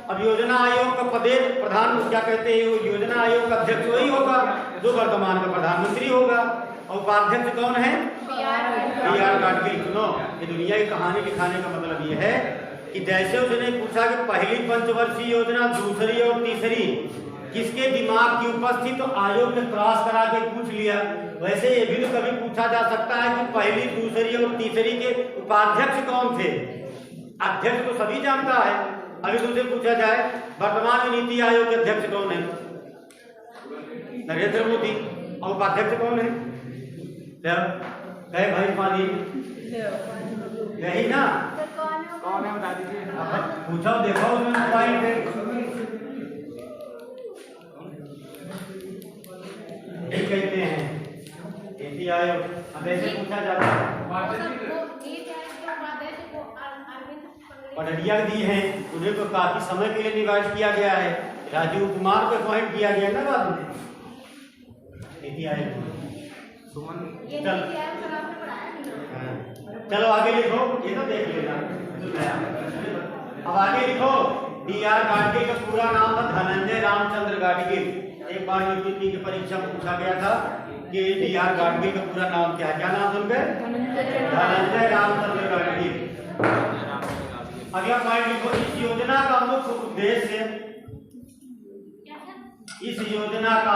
अब योजना आयोग का प्रधान क्या कहते हैं, योजना आयोग का अध्यक्ष वही होगा जो वर्तमान का प्रधानमंत्री होगा। और उपाध्यक्ष कौन है? B.R. गाडगिल। सुनो, ये दुनिया की कहानी दिखाने का मतलब ये है कि जैसे उसने पूछा कि पहली पंचवर्षीय योजना, दूसरी और तीसरी किसके दिमाग की उपस्थिति, तो आयोग ने क्रॉस करा के पूछ लिया। वैसे ये भी कभी पूछा जा सकता है कि पहली, दूसरी और तीसरी के उपाध्यक्ष कौन थे। अध्यक्ष तो सभी जानता है। अभी तुमसे पूछा जाए वर्तमान में नीति आयोग के अध्यक्ष कौन है? नरेंद्र मोदी। और उपाध्यक्ष कौन है? कहे भाई पानी यही ना। कौन है बता दीजिए। पूछो, देखो उसमें पॉइंट है। यही कहते हैं नीति आयोग। अब ऐसे पूछा जाता है। पटरिया दी हैं, उन्हें को काफी समय के लिए निवास किया गया है। राजीव कुमार को अपॉइंट किया गया ना बाद में नीति आयोग। चलो आगे लिखो, ये तो देख लेना। अब आगे लिखो, B.R. गाडगिल का पूरा नाम था धनंजय रामचंद्र गाडगिल। एक बार यूपीपी की परीक्षा में पूछा गया था कि B.R. गाडगिल का पूरा नाम क्या है? क्या नाम सुन गए? धनंजय रामचंद्र गाडगिल। अगला पॉइंट लिखो, इस योजना का मुख्य उद्देश्य इस योजना का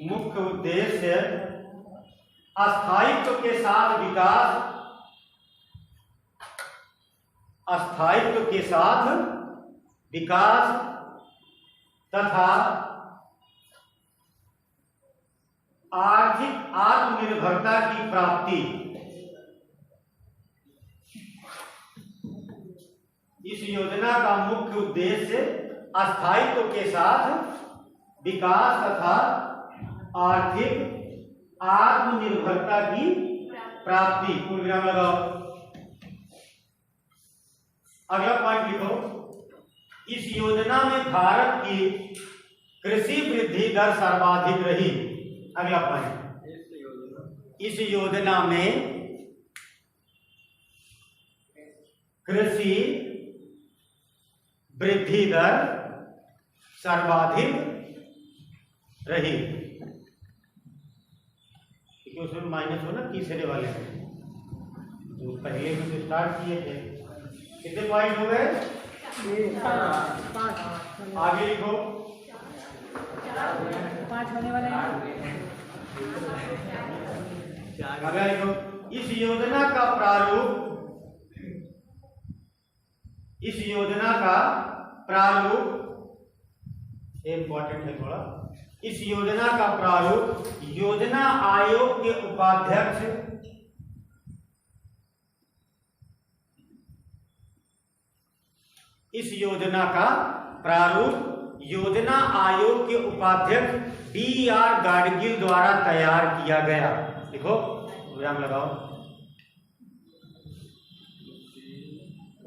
मुख्य उद्देश्य स्थायित्व के साथ विकास तथा आर्थिक आत्मनिर्भरता की प्राप्ति। इस योजना का मुख्य उद्देश्य स्थायित्व के साथ विकास तथा आर्थिक आत्मनिर्भरता की प्राप्ति। पूर्ण विराम लगाओ। अगला पॉइंट लिखो, इस योजना में भारत की कृषि वृद्धि दर सर्वाधिक रही। अगला पॉइंट, इस योजना में कृषि वृद्धि दर सर्वाधिक रही। क्योंकि उसमें माइनस हो ना तीसरे वाले जो पहले में जो स्टार्ट किए थे। कितने पॉइंट हो गए? 5। आगे लिखो, 5 होने वाले हैं। आगे लिखो, इस योजना का प्रारूप इंपॉर्टेंट है थोड़ा। इस योजना का प्रारूप योजना आयोग के उपाध्यक्ष B.R. गाडगिल द्वारा तैयार किया गया। देखो विराम लगाओ।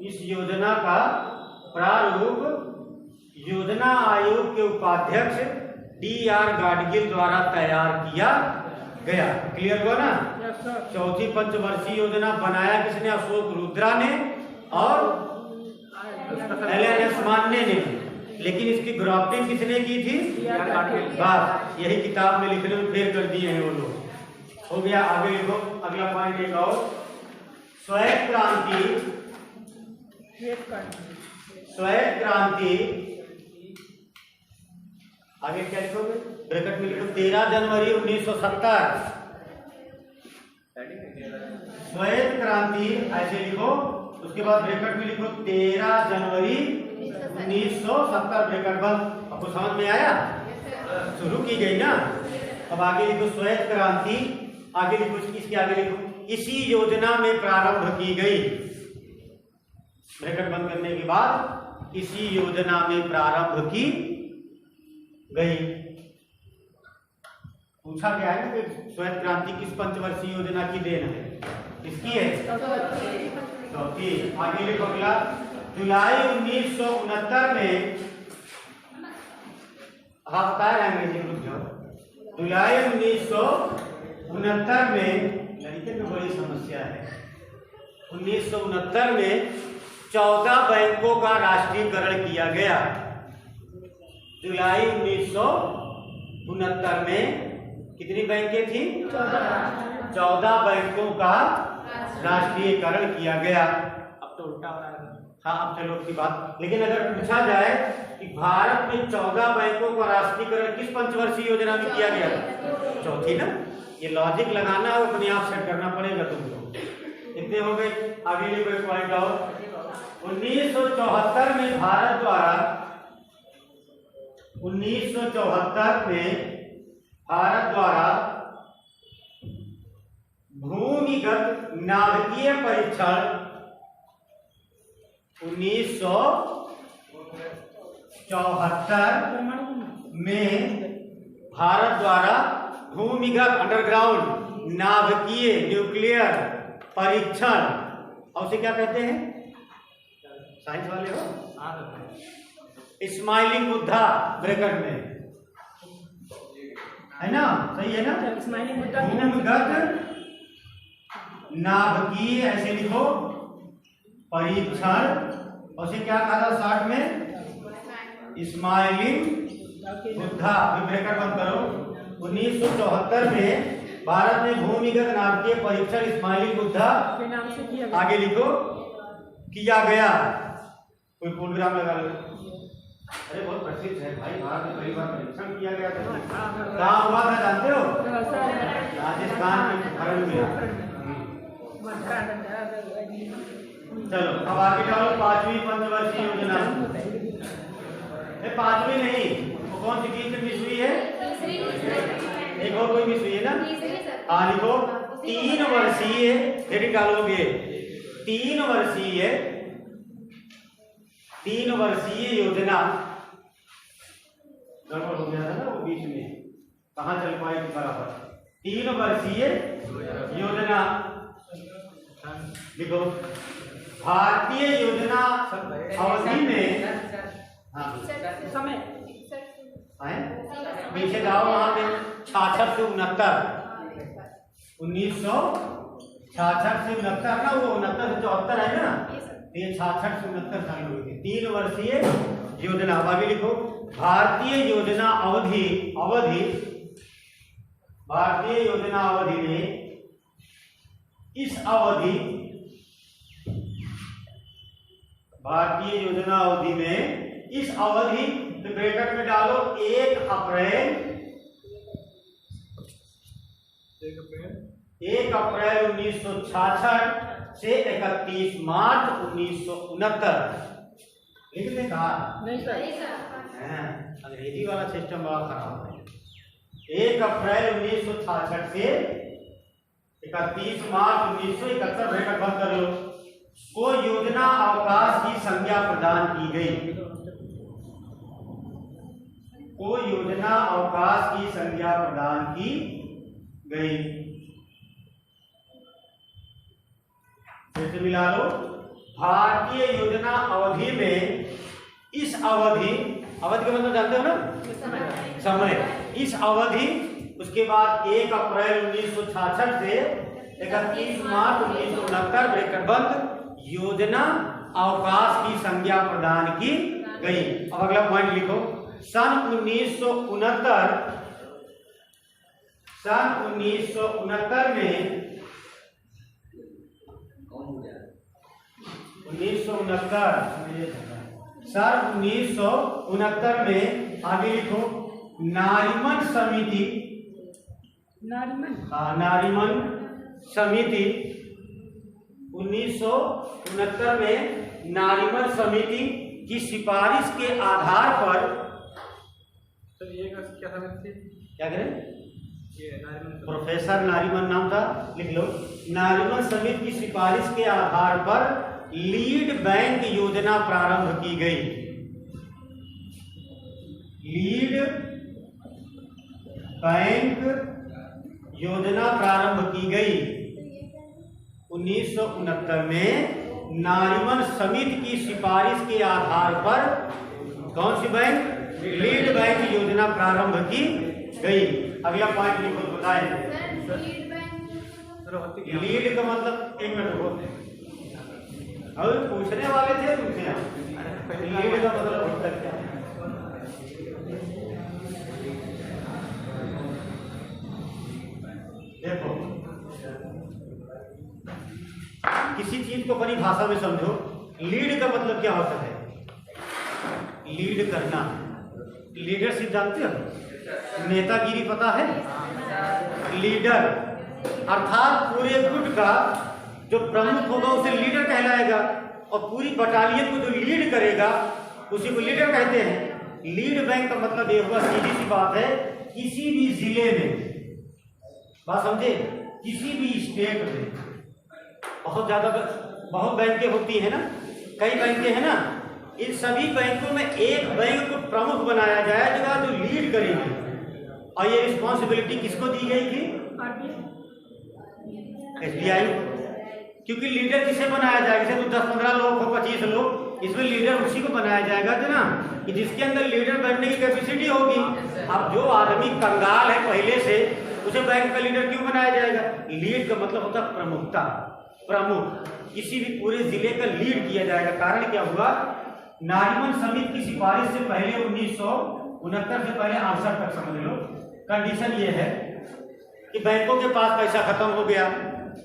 इस योजना का प्रारूप योजना आयोग के उपाध्यक्ष B.R. गाडगिल द्वारा तैयार किया गया। क्लियर हुआ ना? चौथी पंचवर्षीय योजना बनाया किसने? अशोक रुद्रा ने और LNS मान्य ने। लेकिन इसकी ग्राफ्टिंग किसने की थी? बस यही किताब में लिखने में फेर कर दिए हैं वो लोग। हो गया। आगे लिखो, अगला पॉइंट एक और, श्वेत क्रांति आगे क्या लिखोगे? ब्रैकेट में लिखो 13 जनवरी 1970। श्वेत क्रांति ऐसे लिखो उसके बाद ब्रैकेट में लिखो 13 जनवरी 1970 ब्रैकेट बंद। आपको समझ में आया? शुरू की गई ना। अब आगे लिखो श्वेत क्रांति, आगे लिखो इसके आगे लिखो इसी योजना में प्रारंभ की गई। ब्रैकेट बंद करने के बाद इसी योजना में प्रारंभ की गई। पूछा गया है ना कि श्वेत क्रांति किस पंचवर्षीय योजना की देन है? किसकी है? चौथी। आगे लिखो अगला, जुलाई 1969 में, आप बता रहे हैं अंग्रेजी रुक जाओ। जुलाई 1969 में, लड़के में बड़ी समस्या है। 1969 में 14 बैंकों का राष्ट्रीयकरण किया गया। जुलाई 1969 में कितनी बैंकें थी? 14 बैंकों का राष्ट्रीयकरण किया गया। अब तो उल्टा हो रहा है। हाँ, अब चलो की बात। लेकिन अगर पूछा जाए कि भारत में 14 बैंकों का राष्ट्रीयकरण किस पंचवर्षीय योजना में किया गया? चौथी ना। ये लॉजिक लगाना है, अपने आप सेट करना पड़ेगा तुमको। इतने हो गए। आगे लिखो एक पॉइंट और। 1974 में भारत द्वारा 1974 में भारत द्वारा भूमिगत नाभिकीय परीक्षण 1974 में भारत द्वारा भूमिगत अंडरग्राउंड नाभिकीय न्यूक्लियर परीक्षण, और उसे क्या कहते हैं? साइंस वाले हो? स्माइलिंग बुद्धा ब्रैकेट में है ना? सही है ना? स्माइलिंग बुद्धा भूमिगत नाभिकीय, ऐसे लिखो, परीक्षण, और उसे क्या कहा था शॉर्ट में? स्माइलिंग बुद्धा। ब्रैकेट बंद करो। 1974 में भारत में भूमिगत नाभिकीय परीक्षण स्माइलिंग बुद्धा के नाम से किया गया। आगे लिखो किया गया। कोई प्रोग्राम लगा लो। अरे बहुत प्रसिद्ध है भाई, भारत में पहली बार परीक्षण किया गया था। कहाँ हुआ था जानते हो? राजस्थान के पोखरण में। चलो अब आगे चलो, 5वीं पंचवर्षीय योजना। पांचवी नहीं, वो कौन सी चीज मिस हुई है? एक और कोई मिस हुई है ना? हाँ लिखो, 3 वर्षीय, फिर डालोगे 3 वर्षीय योजना। गड़बड़ हो गया था ना वो बीच में, कहाँ चल पाएगी बराबर। 3 वर्षीय योजना लिखो। भारतीय योजना अवधि में, हाँ समय पीछे जाओ वहां पे, 66 से 69, 1966 से 69 ना, वो 69 से 74 है ना, ये 66 से 69 साल हुए थे। 3 वर्षीय योजना। अब आगे लिखो, भारतीय योजना अवधि भारतीय योजना अवधि में इस अवधि ब्रैकेट में डालो 1 अप्रैल 1966 से 31 मार्च 1969। लिख दे कहा? नहीं सर, अंग्रेजी वाला सिस्टम बड़ा खराब है। 1 अप्रैल 1966 से 31 मार्च 1971 ब्रैकेट बंद कर लो। को योजना अवकाश की संज्ञा प्रदान की गई। को योजना अवकाश की संज्ञा प्रदान की गई। फिर से मिला लो। भारतीय योजना अवधि में इस अवधि का मतलब जानते हो ना? समय। इस अवधि, उसके बाद 1 अप्रैल 1966 से 31 मार्च 1969 ब्रैकेट बंद, योजना अवकाश की संज्ञा प्रदान की गई। अब अगला पॉइंट लिखो। सन 1969 में 1969 में आगे लिखो, नारीमन समिति 1969 में नारीमन समिति की सिफारिश के आधार पर सर ये क्या समझते क्या करें, ये नारीमन प्रोफेसर नारीमन नाम था, लिख लो। नारीमन समिति की सिफारिश के आधार पर लीड बैंक योजना प्रारंभ की गई। लीड बैंक योजना प्रारंभ की गई 1969 में नारीमन समिति की सिफारिश के आधार पर। कौन सी बैंक? लीड बैंक योजना प्रारंभ की गई। अगला पॉइंट लिखो, बताएं। लीड का मतलब, एक मिनट रुको, और पूछने वाले थे तुमसे, लीड का मतलब होता क्या है? देखो, किसी चीज को अपनी भाषा में समझो। लीड का मतलब क्या होता है? लीड करना। लीडरशिप जानते हो? नेतागिरी पता है? लीडर अर्थात पूरे गुट का जो प्रमुख होगा उसे लीडर कहलाएगा, और पूरी बटालियन को जो लीड करेगा उसी को लीडर कहते हैं। लीड बैंक का मतलब ये हुआ, सीधी सी बात है, किसी भी जिले में, बात समझे, किसी भी स्टेट में बहुत बैंकें होती है ना, कई बैंकें हैं ना, इन सभी बैंकों में एक बैंक को प्रमुख बनाया जाएगा जो लीड करेगी। और ये रिस्पॉन्सिबिलिटी किसको दी गई थी? SBI। क्योंकि लीडर किसे बनाया जाएगा? जैसे तो 10-15 लोग हो, 25 लोग, इसमें लीडर उसी को बनाया जाएगा जो ना, कि जिसके अंदर लीडर बनने की कैपेसिटी होगी। अब जो आदमी कंगाल है पहले से, उसे बैंक का लीडर क्यों बनाया जाएगा? लीड का मतलब होता है प्रमुखता। प्रमुख, किसी भी पूरे जिले का लीड किया जाएगा। कारण क्या हुआ? नारीमन समिति की सिफारिश से पहले 1969 से पहले 68 तक समझ लो, कंडीशन ये है कि बैंकों के पास पैसा खत्म हो गया,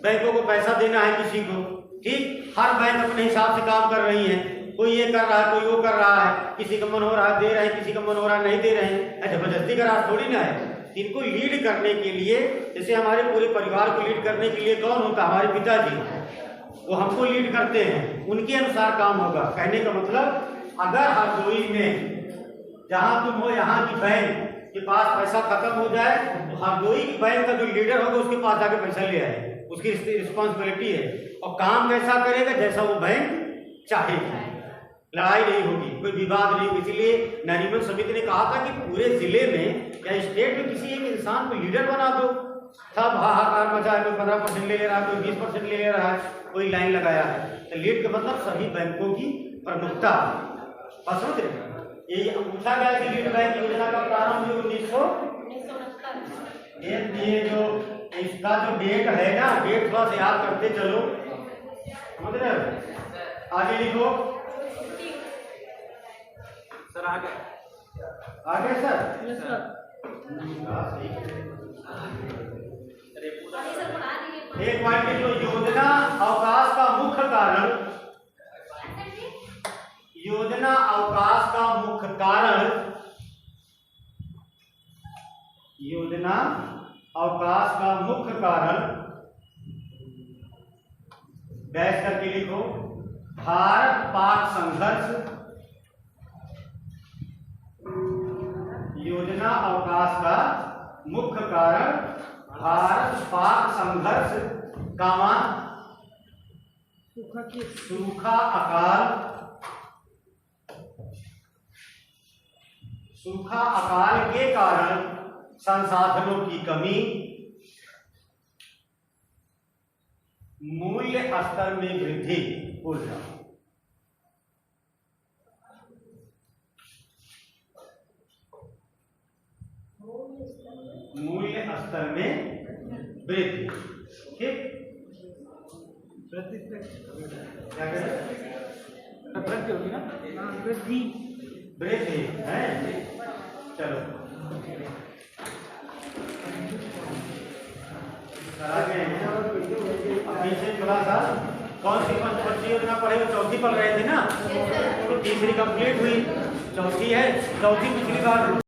बैंकों को पैसा देना है किसी को, ठीक, हर बैंक अपने हिसाब से काम कर रही है, कोई ये कर रहा है, कोई वो कर रहा है, किसी का मन हो रहा है दे रहे हैं, किसी का मन हो रहा है नहीं दे रहे हैं। जबरदस्ती का राज थोड़ी ना है। इनको लीड करने के लिए, जैसे हमारे पूरे परिवार को लीड करने के लिए कौन होता है? हमारे पिताजी, वो हमको लीड करते हैं, उनके अनुसार काम होगा। कहने का मतलब, अगर हरदोई में जहां तुम हो, यहाँ की बैंक के पास पैसा खत्म हो जाए, तो हरदोई की बैंक का जो लीडर होगा उसके पास जाके पैसा ले आए, उसकी रिस्पॉन्सिबिलिटी है। और काम कैसा करेगा? जैसा वो बैंक चाहेगा। लड़ाई नहीं होगी, कोई विवाद नहीं होगी। इसलिए नारीमन समिति ने कहा था कि पूरे जिले में या स्टेट में किसी एक इंसान को लीडर बना दो। सब हाहाकार मचा है, कोई 15% ले रहा है, कोई 20% ले रहा है, कोई लाइन लगाया है। तो लीड का मतलब सभी बैंकों की प्रमुखता। समझ रहे? ये पूछा गया कि लीड बैंक योजना का प्रारंभ 1969। ये जो इसका जो डेट है ना, डेट थोड़ा सा याद करते चलो, समझ रहे हो? आगे लिखो सर। आगे सर। ये सब पढ़ा दिए। एक पॉइंट लिख लो, योजना अवकाश का मुख्य कारण। योजना अवकाश का मुख्य कारण, योजना अवकाश का मुख्य कारण, बैठ करके लिखो, भारत पाक संघर्ष। योजना अवकाश का मुख्य कारण भारत पाक संघर्ष, कामा सूखा अकाल के कारण संसाधनों की कमी, मूल्य स्तर में वृद्धि। बोल रहा हूं, मूल्य स्तर में वृद्धि। ठीक, क्या करें? वृद्धि होगी ना? वृद्धि वृद्धि है। चलो अभी से थोड़ा सा, कौन सी पंचवर्षीय योजना पढ़े? चौथी पढ़ रहे थे ना, तो तीसरी कंप्लीट हुई, चौथी है। चौथी पिछली बार